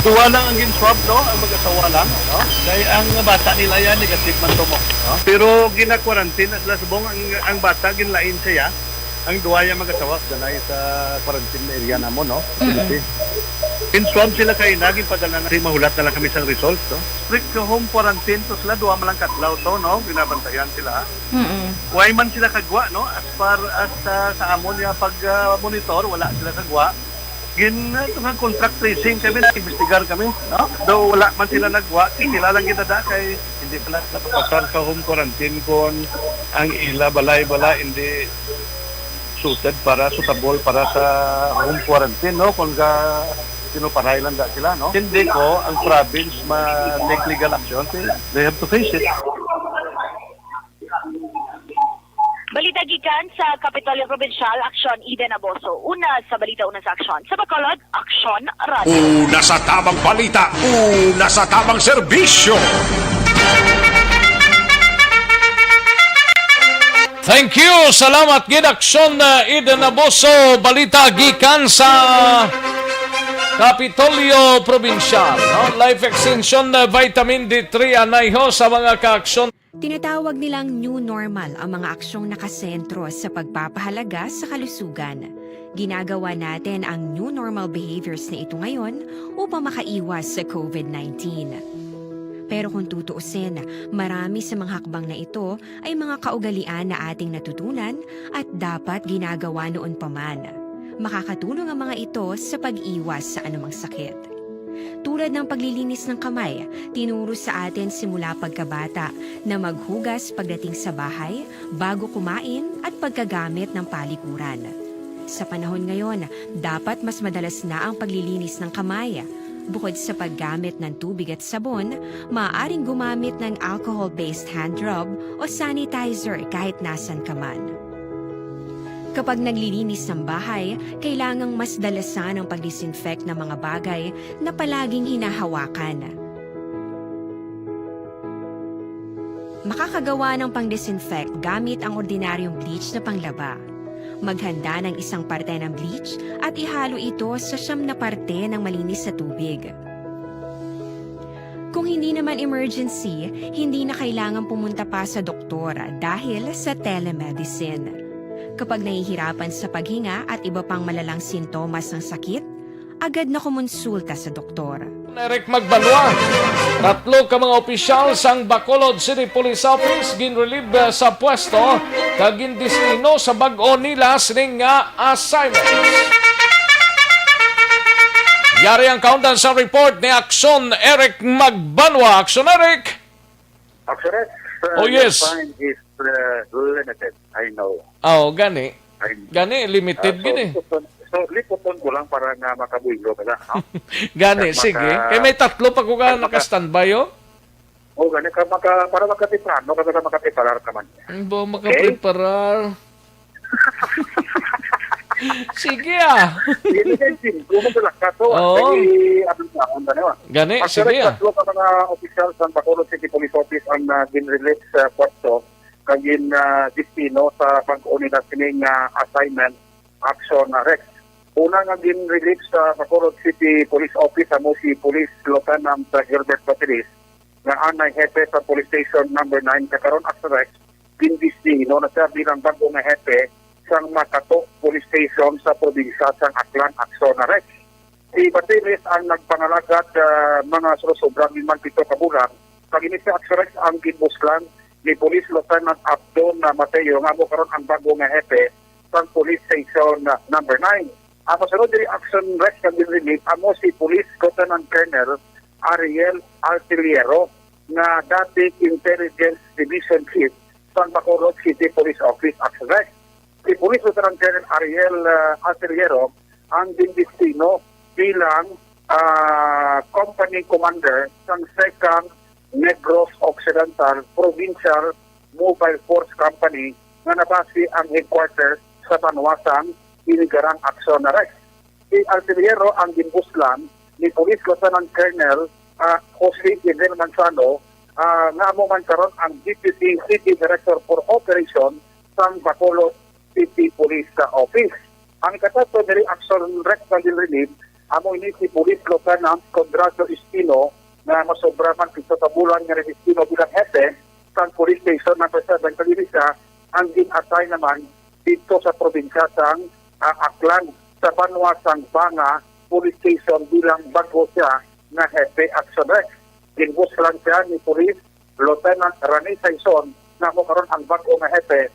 Duwa lang ang gin-swab, no? Ang mag-asawa lang, no? Dahil ang bata nila yan, negative man tumo, no? Pero gina-quarantine, at lasbong ang bata, ginlain siya. Ang duwa yung mag-asawa, ganay sa quarantine area na mo, no? In-swab sila kayo, naging padala na mahulat na lang kami sa result, no? Strict home quarantine, to sila, duwa malang katlaw to, no? Binabantayan sila. Huwag man sila kagwa, no? As far as sa amon niya pag-monitor, wala sila kagwa. Contract tracing kami, nag-investigar kami, no? Though wala man sila nagwa, sila lang ginada kay hindi pala napapasar sa home quarantine kung ang ila balay-balay hindi suited para suitable para sa home quarantine, no? Kung sinuparay lang sila, no? Hindi ko ang province ma-take legal action, they have to face it. Balita gikan sa Kapitolyo Provincial, Aksyon Eden Aboso. Una sa balita, una sa aksyon. Sa Bacolod, Aksyon Radio. Una sa tamang balita, una sa tamang serbisyo. Thank you. Salamat gid Aksyon Eden Aboso. Balita gikan sa Kapitolyo Provincial. No? Life Extension Vitamin D3 anayho sa mga kaaksyon. Tinatawag nilang new normal ang mga aksyong nakasentro sa pagpapahalaga sa kalusugan. Ginagawa natin ang new normal behaviors na ito ngayon upang makaiwas sa COVID-19. Pero kung tutuusin, marami sa mga hakbang na ito ay mga kaugalian na ating natutunan at dapat ginagawa noon pa man. Makakatulong ang mga ito sa pag-iwas sa anumang sakit. Tulad ng paglilinis ng kamay, tinuro sa atin simula pagkabata na maghugas pagdating sa bahay, bago kumain at pagkagamit ng palikuran. Sa panahon ngayon, dapat mas madalas na ang paglilinis ng kamay. Bukod sa paggamit ng tubig at sabon, maaaring gumamit ng alcohol-based hand rub o sanitizer kahit nasan ka man. Kapag naglilinis ng bahay, kailangang mas dalasan ang pag-disinfect ng mga bagay na palaging hinahawakan. Makakagawa ng pang-disinfect gamit ang ordinaryong bleach na panglaba. Maghanda ng isang parte ng bleach at ihalo ito sa 9 na parte ng malinis na tubig. Kung hindi naman emergency, hindi na kailangan pumunta pa sa doktor dahil sa telemedicine. Kapag nahihirapan sa paghinga at iba pang malalang sintomas ng sakit, agad na kumonsulta sa doktor. Eric Magbanwa, 3 ka mga opisyal sang Bacolod City Police Office ginrelieve sa pwesto kag gindisino sa bag-o nila sining nga assignments. Yari ang countdown sa report ni Aksyon Eric Magbanwa. Aksyon Eric! Aksyon Eric? Oh yes. Time is limited, I know. Oh, gani. Gani, limited gini. So, liputon ko lang para nga makabuylo ka lang. No? Gani, sige. Kaya may 3 pa ko ka naka-standby, oh? Oo, gani. Para makatiparar, no? Kasi makatiparar ka man. Bo, makapreparar. Sige, ah. Oo. Gani, sige, ah. 3 ka mga opisyal sa Bacolod City Police Office ang ginrelease sa pwesto kagin destino sa pag-unidad sining assignment Action Rex. Una nga gin-release sa Bacolod City Police Office amo si Police Lieutenant Gilbert Batilis nga anay hepe sa Police Station number 9 kakaron Action Rex Bindisino na siya bilang bagong hepe sa Matato Police Station sa probinsya sa Aklan, Action Rex. Si Batilis ang nagpangalagat mga susobrang 57 kabulan. Pag-inis sa Action Rex ang ginbuslan ni Police Lieutenant Abdon Mateo nga mo karon ang bagong hepe sa Police Station number 9. Ang masunod diri Action Rex kang ginrelieve amo si Police Lieutenant Colonel Ariel Artillero na dati Intelligence Division Chief sa Bacolod City Police Office, Action Rex. Si Police Lieutenant Colonel Ariel Artillero ang dindistino bilang company commander ng 2nd Negros Occidental Provincial Mobile Force Company na nabasi ang headquarters sa Banwasang Inigarang Action Rex. Si Artillero ang ginbuslan ni Police Lieutenant Colonel Jose Edel Manzano nga mo man karon ang Deputy City Director for Operation sa Bacolod City Police Office. Ang ikatato diri Action Rex na relieve amo ini si Police Lieutenant Condrado Espino na masobraman sa tabulan nga Espino bilang hepe sa Police Station number 7 Kalirisa ang din-assign naman dito sa probinsya sang Aklan sa Banwasang Banga Police Station bilang bago siya na hepe Action Rex. Ginbus lang siya ni Police Lieutenant Rani Saison na mo karon ang bago nga hepe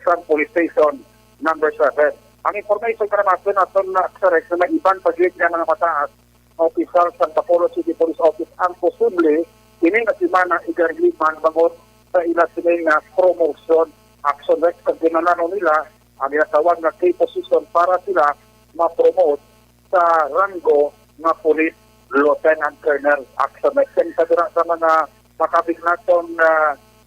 sa Police Station number 7. Ang information para natin natin na Action Rex na may ibang pag-iig niya mga mataas official sa Bacolod City Police Office ang posible ini na simana igariliman bangot sa ila sining promotion Action Rex pag ginanano nila ang inatawag na key position para sila ma-promote sa rango na Police Lieutenant Colonel Action Rex. Sa mga makabignaton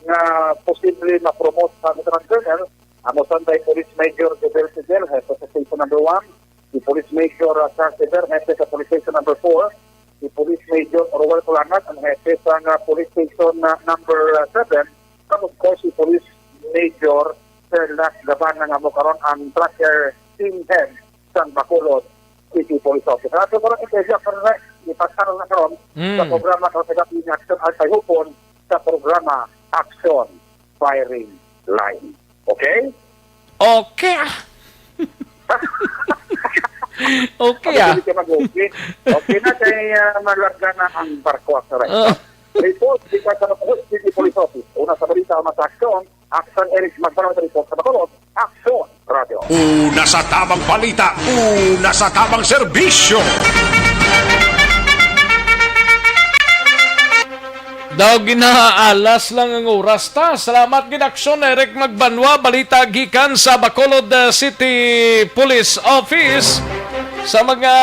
nga posible ma-promote sa Lieutenant Colonel ang Sunday Police Major Gabriel Sigel, hepe sa Station number 1, si Police Major Charles Sever, hepe sa Police Station number 4, si Police Major Roel Colanat, ang hepe sa Police Station number 7, and of course si Police Major Sir Las Gaban nga mo karon ang tracker team head sa Bacolod City Police Office. Ato karon ipesya para ipasaro na karon sa programa sa Pagdating Action at sayupon sa programa Action Firing Line. Okay? Okay. Okay Okay na kay malarga na ang barko sa Rex. Report di pa sa City Police Office. Una sa balita ang Action Eric Magbanong report sa Bacolod, Action Radio. Una sa tamang balita, una sa tamang serbisyo. Daw ginaalas lang ang oras ta. Salamat gid Action Eric Magbanwa, balita gikan sa Bacolod City Police Office. Sa mga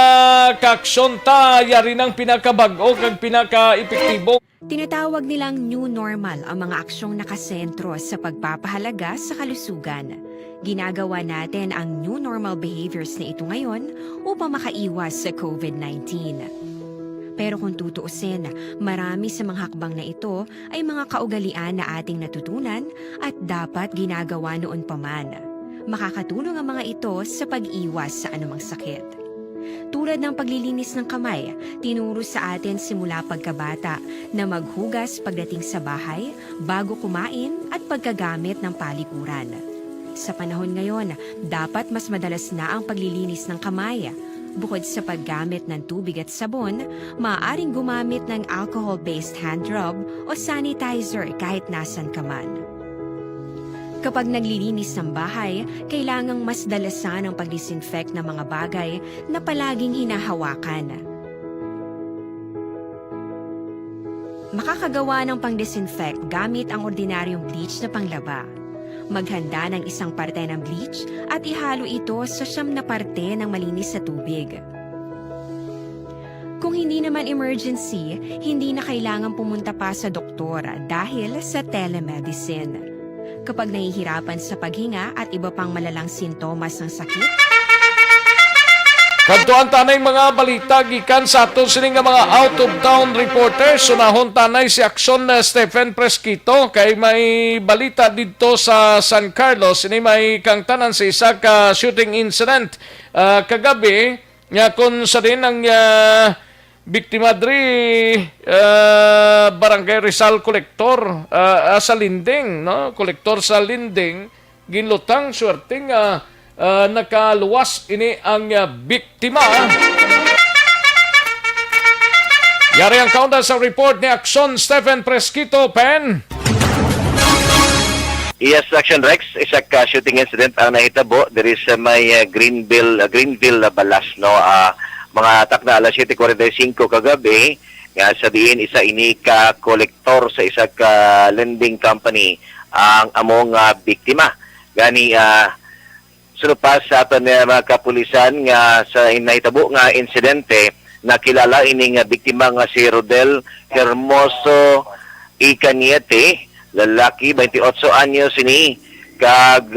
kaaksyon ta yari ng pinakabag-o kag pinaka-epektibo. Tinatawag nilang new normal ang mga aksyong nakasentro sa pagpapahalaga sa kalusugan. Ginagawa natin ang new normal behaviors na ito ngayon upang makaiwas sa COVID-19. Pero kung tutuusin, marami sa mga hakbang na ito ay mga kaugalian na ating natutunan at dapat ginagawa noon pa man. Makakatulong ang mga ito sa pag-iwas sa anumang sakit. Tulad ng paglilinis ng kamay, tinuro sa atin simula pagkabata na maghugas pagdating sa bahay, bago kumain at pagkagamit ng palikuran. Sa panahon ngayon, dapat mas madalas na ang paglilinis ng kamay. Bukod sa paggamit ng tubig at sabon, maaaring gumamit ng alcohol-based hand rub o sanitizer kahit nasan ka man. Kapag naglilinis ng bahay, kailangang mas dalasan ang pag-disinfect ng mga bagay na palaging hinahawakan. Makakagawa ng pang-disinfect gamit ang ordinaryong bleach na panglaba. Maghanda ng isang parte ng bleach at ihalo ito sa 9 na parte ng malinis na tubig. Kung hindi naman emergency, hindi na kailangan pumunta pa sa doktor dahil sa telemedicine. Kapag nahihirapan sa paghinga at iba pang malalang sintomas ng sakit, kadtuan tanay mga balita gikan sa aton sining nga mga out of town reporters. Sunahon tanay si Action Stephen Presquito kay may balita dito sa San Carlos. Ini may kang tanan sa isa ka shooting incident kagabi nga kun sa din ang biktima diri Barangay Rizal Collector sa Linding, no? Collector sa Linding, ginlutang swerteng nakaluwas ini ang biktima. Yari ang kaunta sa report ni Action Stephen Presquito, Pen. Yes, Action Rex, isa ka shooting incident ang nahitabo diri sa may Greenville Balas, no. Mga atak na alas 7:45 kagabi nga sabihin isa ini ka kolektor sa isa ka lending company ang among biktima. Gani sulupas sa aton mga kapulisan nga sa nahitabo nga insidente, nakilala ini nga biktima nga si Rodel Hermoso Icaniete, lalaki, 28 anyos ini, kag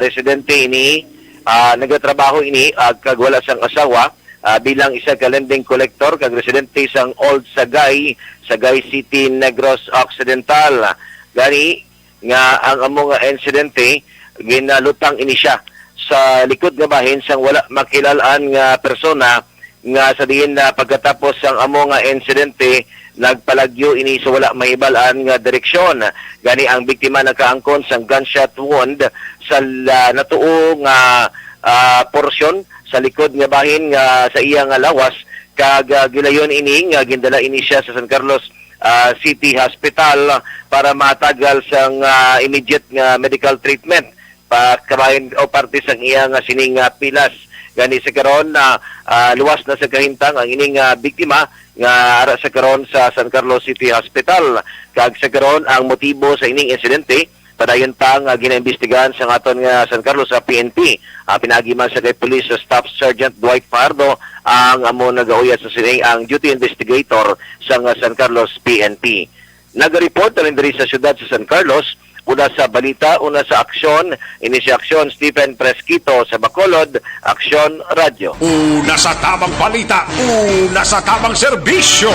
residente ini, nagatrabaho ini, kag wala sang asawa, bilang isa ka lending collector, kag residente sang Old Sagay City, Negros Occidental. Gani, nga ang among insidente, ginalutang ini siya sa likod nga bahin sang wala makilalaan nga persona, nga sa diin na pagkatapos ang among insidente, nagpalagyo ini sa wala mahibalaan nga direksyon. Gani ang biktima nakaangkon sang gunshot wound sa natuo nga porsyon sa likod nga bahin nga sa iya nga lawas, kag gilayon ini nga gindala ini siya sa San Carlos City Hospital para matagal sang immediate nga medical treatment kabahin o parte sang iya nga sining pilas. Gani sa karon luwas na sa kahintang ang ining biktima nga ara sa karon sa San Carlos City Hospital. Kag sa karon ang motibo sa ining insidente padayon pang ginaimbestigahan sa aton nga San Carlos sa PNP. Pinagiman sa kay Police Staff Sergeant Dwight Pardo ang amo nagauyat sa sining ang duty investigator sa San Carlos PNP. Naga-report rin diri sa syudad sa San Carlos. Una sa balita, una sa aksyon, ini si Aksyon Stephen Presquito sa Bacolod, Aksyon Radio. Una sa tamang balita, una sa tamang serbisyo.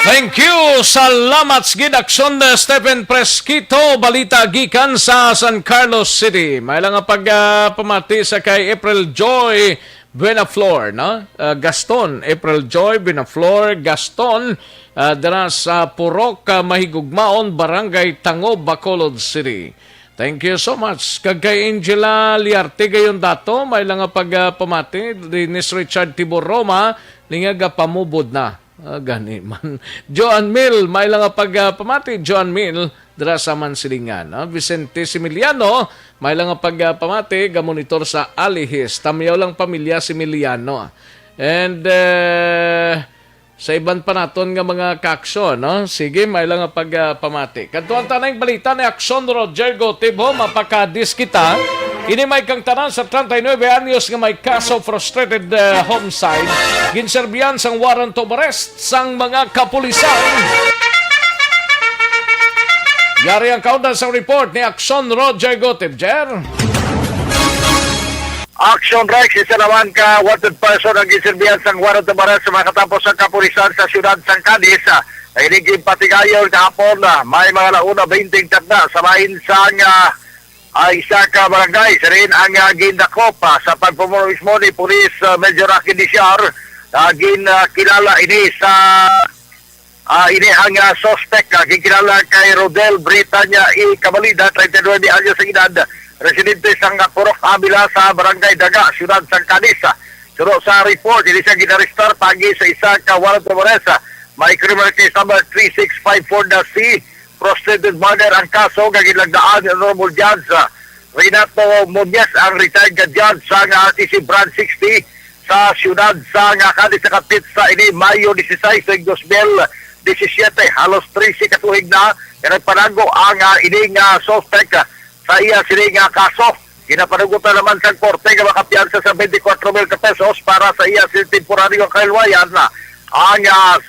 Thank you. Salamat gid Aksyon Stephen Presquito, balita gikan sa San Carlos City. May lang pagpamati sa kay April Joy Benaflor, no? Gaston, April Joy Benaflor, Gaston, dara sa Purok, Mahigugmaon, Barangay Tango, Bacolod City. Thank you so much. Kag kay Angela Liarte gayon dato, may lang pagpamati, Dennis Richard Tibor Roma, linga pamubod na. Gani man. Joan Mill, may lang pagpamati, Joan Mill, dara sa Mansilingan. Vicente Similiano, may lang pagpamati, gamonitor sa Alihis. Tamiyaw lang pamilya Similiano. And sa iban pa naton nga mga kaaksyon, no? Sige, may lang pagpamati. Kantuan tanang balita ni Aksyon Roger Gotibo, mapakadis kita. Ini may kang tanan sa 39 anyos nga may kaso frustrated homicide. Ginserbiyan sang warrant of arrest sang mga kapulisan. Yari ang kaundan sa report ni Aksyon Roger Gotib, Jer. Action Rex, isa naman ka wanted person ang giserbihan sang warrant of arrest sa mga katapos ng kapulisan sa siyudad sang Cadiz. Naginiging patigayon kahapon na may mga launa 20 na sa bahin sang isa ka barangay. Sa rin ang gindakop sa pagpumuno mismo ni Police Major Rocky Diciar. Kilala ini sa ini ang suspect. Kilala kay Rodel Britanya E. Cabalida, 39 anyos sa edad. Residente sang Purok Abila sa Barangay Daga, Siyudad San Cadiz. Suro sa report, hindi siya ginarestar pagi sa isa ka warrant of arrest. May criminal case number 3654-C. Prostrated murder ang kaso, gagilagdaan ng Honorable Judge Renato Muñez, ang retired judge sa RTC Branch 60 sa Siyudad sa Cadiz sa kapit sa ini Mayo 16, 2017. Halos 13 katuig na, nagpanago ang ining suspect sa iya sining kaso. Kinapanagutan naman sa korte nga makapiyansa sa 24,000 pesos para sa iya sining temporaryong kailwayan ang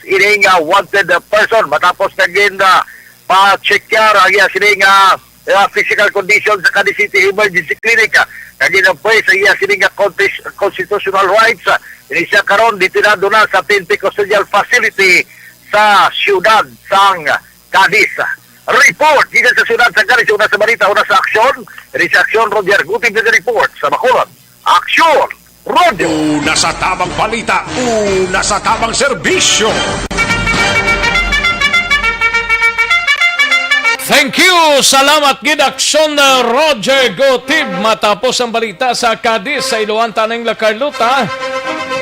ining wanted person matapos naging pa-checkar ang iya sining physical condition sa Cadiz City Emergency Clinic. Kaginapay sa iya sining constitutional rights. Ini siya karon ditinado na sa PNP Custodial Facility sa Siyudad sang Cadiz. Report dito sa Siyudad sang Cadiz, una sa balita, una sa aksyon. Ini sa aksyon, Roger Gutib na report sa Bacolod. Aksyon Rodyo. Una sa tamang balita, una sa tamang serbisyo. Thank you! Salamat gid Aksyon Roger Gotib. Matapos ang balita sa Cadiz sa Iloan Tanang La Carlota,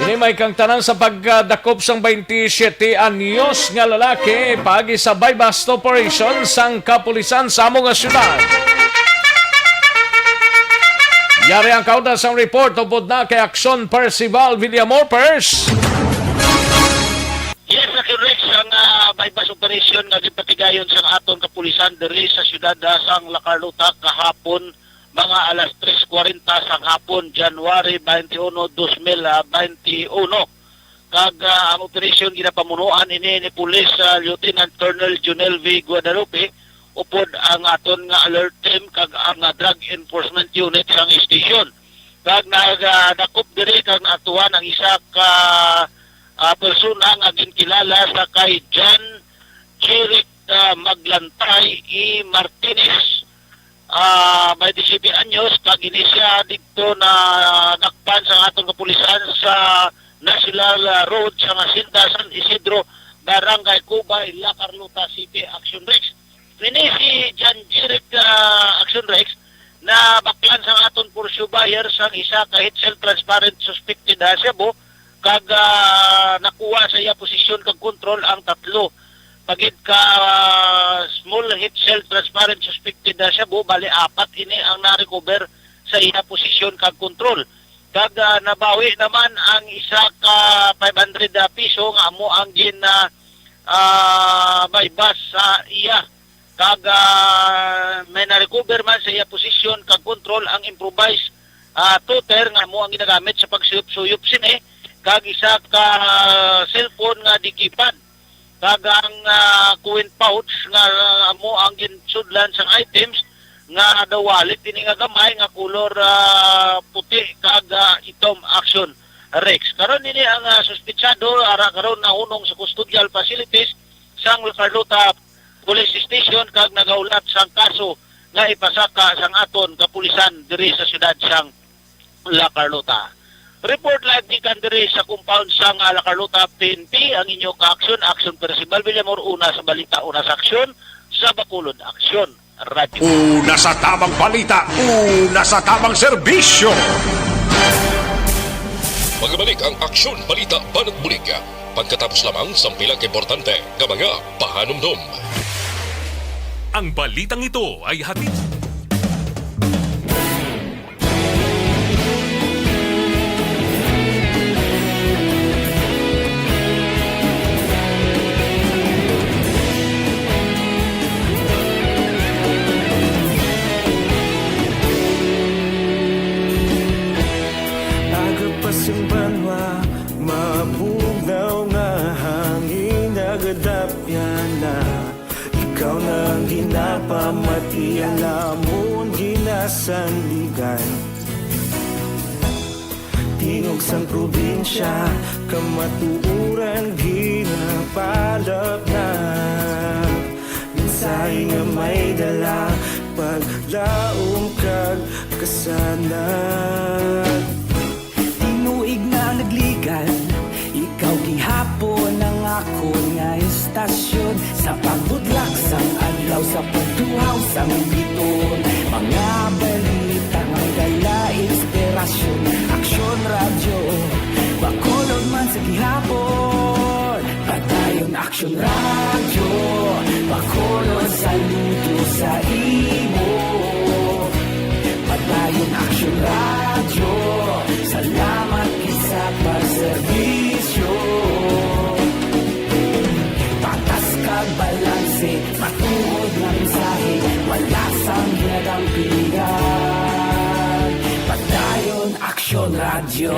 ini may kang tanan sa pagdakop sang 27 anyos nga lalaki pagi sa bypass operation sang kapulisan sa among syudad. Yari ang kauda sang report tungkol na kay Aksyon Percival Villamor Pers. Yes, Rex, ang bypass operation nga gipatigayon sa aton kapulisan diri sa syudad sang La Carlota kahapon mga alas 3:40 sang hapon, January 21, 2021. Kag ang operasyon ginapamunuan ini ni Police Lieutenant Colonel Junel V. Guadalupe upod ang aton nga alert team kag ang Drug Enforcement Unit sang station. Kag nagdakop diri kag natuan ang isa ka persona nga ginkilala sa kay John Jeric Maglantay E. Martinez. 27 anyos kag ini siya dito na dakpan sa atong kapulisan sa National Road sa Nasinda San Isidro, Barangay Cubay, La Carlota City, Action Rex. Ini si John Jeric Action Rex na baklan sa aton Porsche buyer sang isa ka heat cell transparent suspected siya bo kag nakuha sa iya posisyon kag control ang tatlo. Pagid ka small heat cell transparent suspected siya bo, bali 4 ini ang na-recover sa iya posisyon kag control. Kag nabawi naman ang isa ka 500 piso nga amo ang gin bypass sa iya. Kag may na-recover man sa iya posisyon kag control ang improvised toter nga amo ang ginagamit sa pagsuyop-suyop sini. Kag isa ka cellphone nga dikipad. Kag ang coin pouch nga amo ang ginsudlan sang items nga daw wallet ini nga gamay nga color puti kag itom Action Rex. Karon ini ang suspetsado ara karon nahunong sa custodial facilities sang La Carlota Police Station kag nagaulat sang kaso nga ipasaka sang aton kapulisan diri sa syudad sang La Carlota. Report live ni Kandere sa compound sang La Carlota PNP ang inyo ka-aksyon, Aksyon Percival Villamor, una sa balita, una sa aksyon, sa Bacolod Aksyon Radio. Una sa tamang balita, una sa tamang serbisyo. Magbalik ang Aksyon Balita Banat Bulig. Pagkatapos lamang sa pilang importante ng mga pahanumdum. Ang balitang ito ay hatid Banwa, mabugaw nga hangin nagadapyan na ikaw nang ginapamati alamon ginasandigan tingog sang probinsya kamatuuran ginapalap na minsay nga may dala paglaom kag kasanan tuig na nagligan, ikaw gihapon ang ako nga istasyon sa pagbudlak sang adlaw sa pagduhaw sang biton mga balita nga dala inspirasyon Aksyon Radio Bacolod man sa gihapon padayon Aksyon Radio Bacolod saludo sa imo padayon Aksyon Radio salamat sa pagserbisyo patas kag balanse matuod na mensahe wala sang ginagampingan padayon Aksyon Radio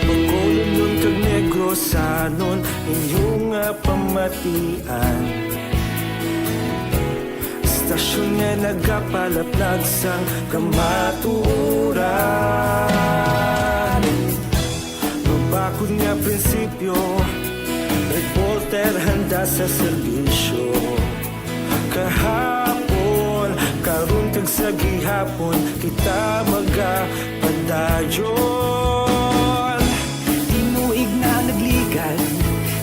Bacolod nun kag Negros sanon inyong pamatian Stasyon nga nagapalaplag sang kamaturan Mabakod nga prinsipyo Reporter handa sa serbisyo kag sa gihapon kita magapadayon. Tinuig na nagligan,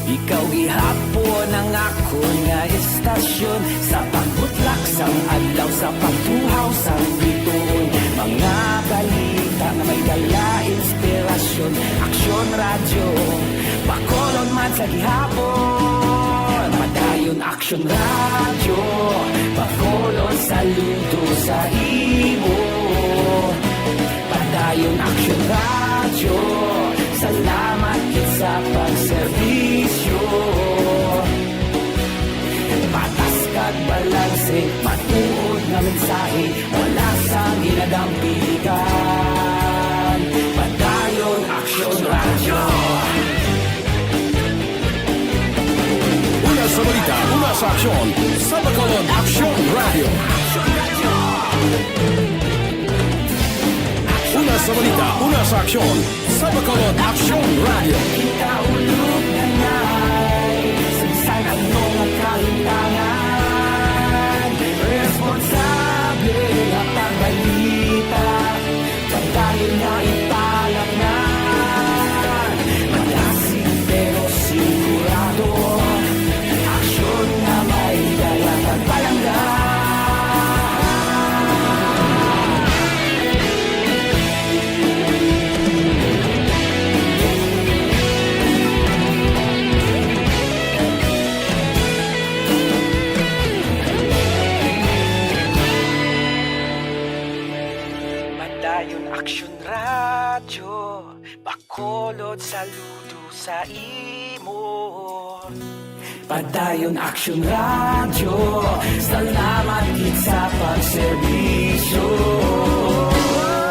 ikaw gihapon ang ako nga istasyon. Sa pagbutlak sang adlaw, sa pagtuhaw sang bituon, mga balita na may dala inspirasyon. Aksyon radyo, Bacolod man sa gihapon. Padayon Aksyon radyo, Bacolod saludo sa imo. Padayon Aksyon radyo, salamat kit sa pagserbisyo. Patas kag balanse, matuod nga mensahe, wala sang ginadampigan. Padayon Aksyon radyo. Una sa balita, una sa aksyon, sa Bacolod Aksyon Radio. Una sa balita, una sa aksyon, sa Bacolod Aksyon Radio. Kita ulog na na'y sagsay ang mga kahintangan. Responsable na pagbalita, pagdayon na ipalang na. Malasig pero sigurado, aksyon na may dalang pagpalanggan. Padayon Aksyon radyo, Bacolod saludo sa imo. Padayon Aksyon radyo, salamat gid sa pagserbisyo.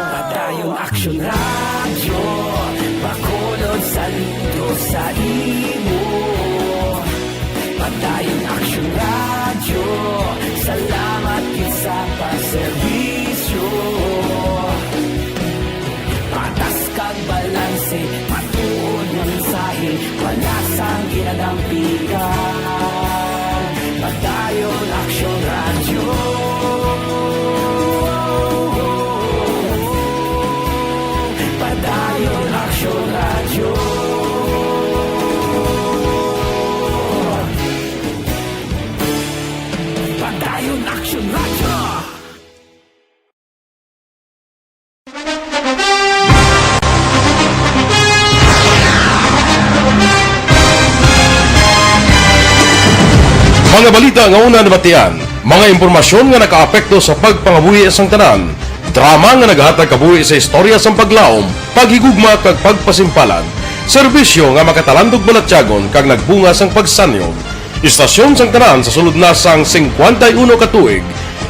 Padayon Aksyon radyo, Bacolod saludo sa imo. Padayon Aksyon radyo, salamat gid sa pagserbisyo. Patas kag balanse, matuod nga mensahe, wala sang ginadampigan. Padayon Aksyon radyo. Padayon Aksyon radyo. Padayon Aksyon radyo. Mga balita nga una nabatian, mga impormasyon nga nakaapekto sa pagpangabuhi sang tanan, drama nga naghatag kabuhi sa istorya sang paglaom, paghigugma kag pagpasimpalan, serbisyo nga makatalandog balatyagon kag nagbunga sang pagsanyog, istasyon sang tanan sa sulod na sang 51 ka tuig,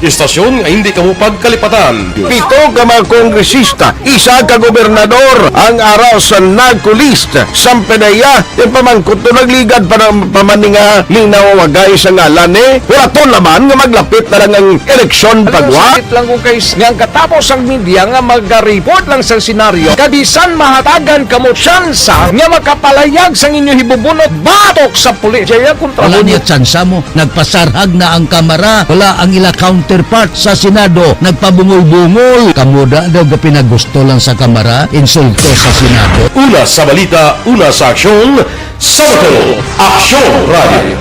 istasyon nga hindi kamupag kalipatan. 7 ka mga kongresista, 1 ka gobernador ang araw sa nagkulist sa Pedaya. Yung pamangkot to nagligad para pamaninga linaw wagay sa ngalan wala to naman nga maglapit na lang ang eleksyon pagwa. Sakit lang kung kayo nga katapos ang media nga mag-report lang sa senaryo kabisan mahatagan kamo tsansa nga makapalayag sa inyo hibubunot batok sa pulis. Jaya kontra wala niya tsansa mo, nagpasarhag na ang kamera, wala ang ila counterpart sa Senado, nagpabungol-bungol. Kamuda daw ga pinagusto lang sa kamera, insulto sa Senado. Una sa balita, una sa aksyon, sa Bacolod Aksyon Radio.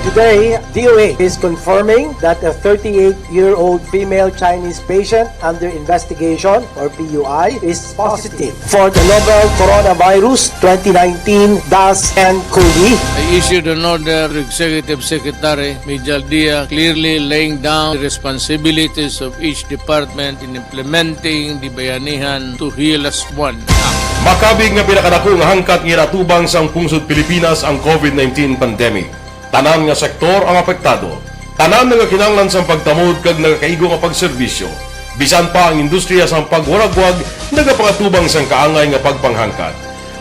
Today, DOA is confirming that a 38-year-old female Chinese patient under investigation, or PUI, is positive for the novel coronavirus 2019-nCoV. I issued an order to Executive Secretary Mijal Dia clearly laying down the responsibilities of each department in implementing the Bayanihan to Heal as One Act. Makabig nga pinakadako nga hangkat nga iratubang sang pungsod Pilipinas ang COVID-19 pandemic. Tanan nga sektor ang apektado. Tanan nga kinahanglan sang pagtamod kag nagakaigo nga pagserbisyo. Bisan pa ang industriya sang pagwaragwag nagapangatubang sang kaangay nga pagpanghangkat.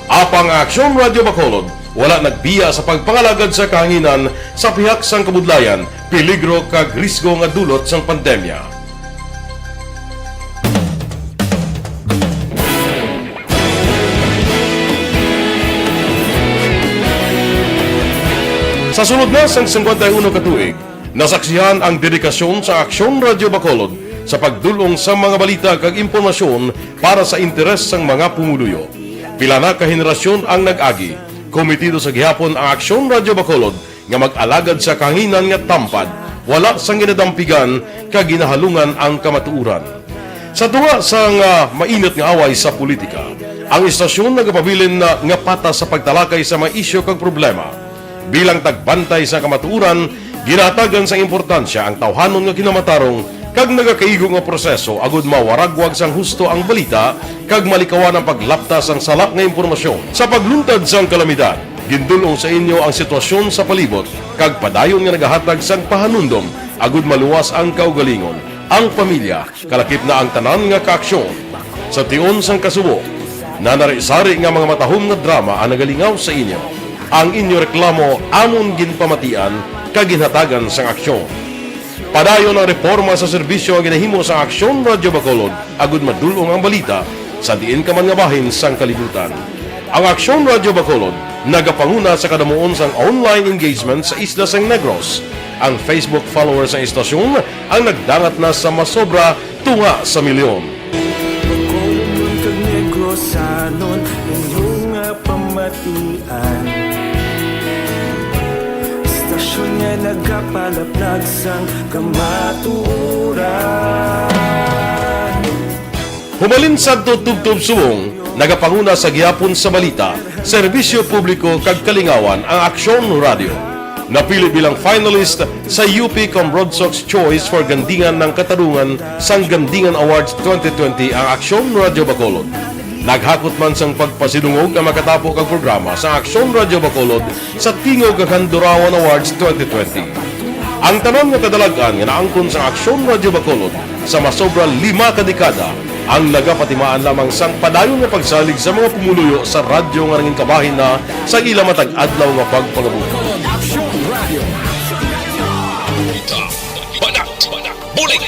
Apang Aksyon Radio Bacolod wala nagbiya sa pagpangalagad sa kahanginan sa pihak sang kabudlayan, peligro kag risgo nga dulot sang pandemya. Sa sunod na sang 51 ka tuig, Nasaksihan ang dedikasyon sa Aksyon Radio Bacolod sa pagdulong sa mga balita kag impormasyon para sa interes ng mga pumuluyo. Pila na ka henerasyon ang nag-agi. Komitido sa gihapon ang Aksyon Radio Bacolod nga mag-alagad sa kanginan nga tampad, wala sang ginadampigan kag ginahalungan ang kamatuuran. Sa tuwa sa mainit nga away sa politika, ang istasyon nagapabilin na nga pata sa pagtalakay sa mga isyu kag problema. Bilang tagbantay sa kamatuuran, ginatagan sa importansya ang tawhanon nga kinamatarong kag nagakaigo nga proseso agud mawaragwag sang husto ang balita kag malikawan ang paglaptas sang salak nga impormasyon. Sa pagluntad sang kalamidad, gindulong sa inyo ang sitwasyon sa palibot kag padayon nga nagahatag sang pahanundom agud maluwas ang kaugalingon, ang pamilya, kalakip na ang tanan nga kaaksyon. Sa tion sang kasubo, nanari-sari nga mga matahom nga drama ang nagalingaw sa inyo. Ang inyo reklamo amon ginpamatian kag ginhatagan sang aksyon. Padayon ang reforma sa serbisyo ang ginahimo sa Aksyon Radio Bacolod agud madulong ang balita sa diin ka man nga bahin sang kalibutan. Ang Aksyon Radio Bacolod nagapanguna sa kadamuon sang online engagement sa isla sang Negros. Ang Facebook followers sa istasyon ang nagdangat na sa masobra tunga sa milyon. Bacolod kag Negros sanon inyong pamatian. Istasyon nga nagapalaplag sang kamaturan. Humalin sa tutubtub suwong, nagapanguna sa gihapon sa balita, serbisyo publiko kag kalingawan ang Aksyon Radio. Napili bilang finalist sa UP Comrodsox Choice for Gandingan ng Katarungan sang Gandingan Awards 2020 ang Aksyon Radio Bacolod. Naghakot man sang pagpasidungog ang makatapo kag programa sa Aksyon Radio Bacolod sa Tingog kag Handurawan Awards 2020. Ang tanan nga kadalagan nga naangkon sa Aksyon Radio Bacolod sa masobra 5 ka dekada ang nagapatimaan lamang sang padayon nga pagsalig sa mga pumuluyo sa radyo nga nanging kabahin na sa ila matag adlaw nga pagpangabuhi. Aksyon Radio. Banak, bulig.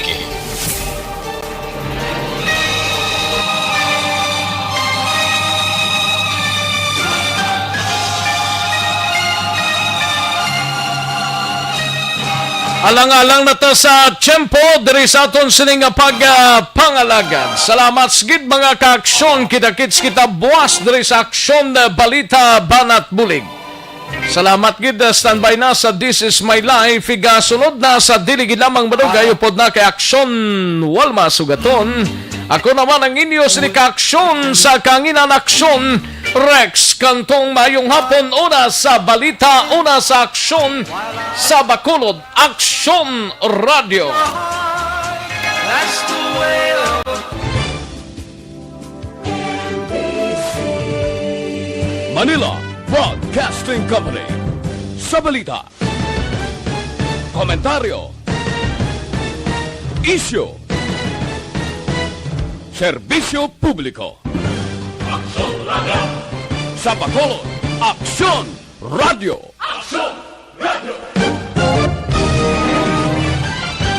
Alang-alang na ta sa tiyempo, diri sa aton sining pagpangalagad. Salamat sigid mga ka-aksyon, kita-kits kita buwas diri sa Aksyon Balita Banat Bulig. Salamat gid, standby na sa This Is My Life, sunod na sa diligid lamang madugay, upod na kay Aksyon Walma Sugaton. Ako naman ang inyo sining ka-aksyon sa Kanginan Aksyon, Rex Kantong. Mayong hapon, una sa balita, una sa aksyon sa Bacolod, Aksyon Radio. Manila Broadcasting Company. Sa balita, komentaryo, isyu, serbisyo publiko. Aksyon Radio. Sa Bacolod, Aksyon Radio. Aksyon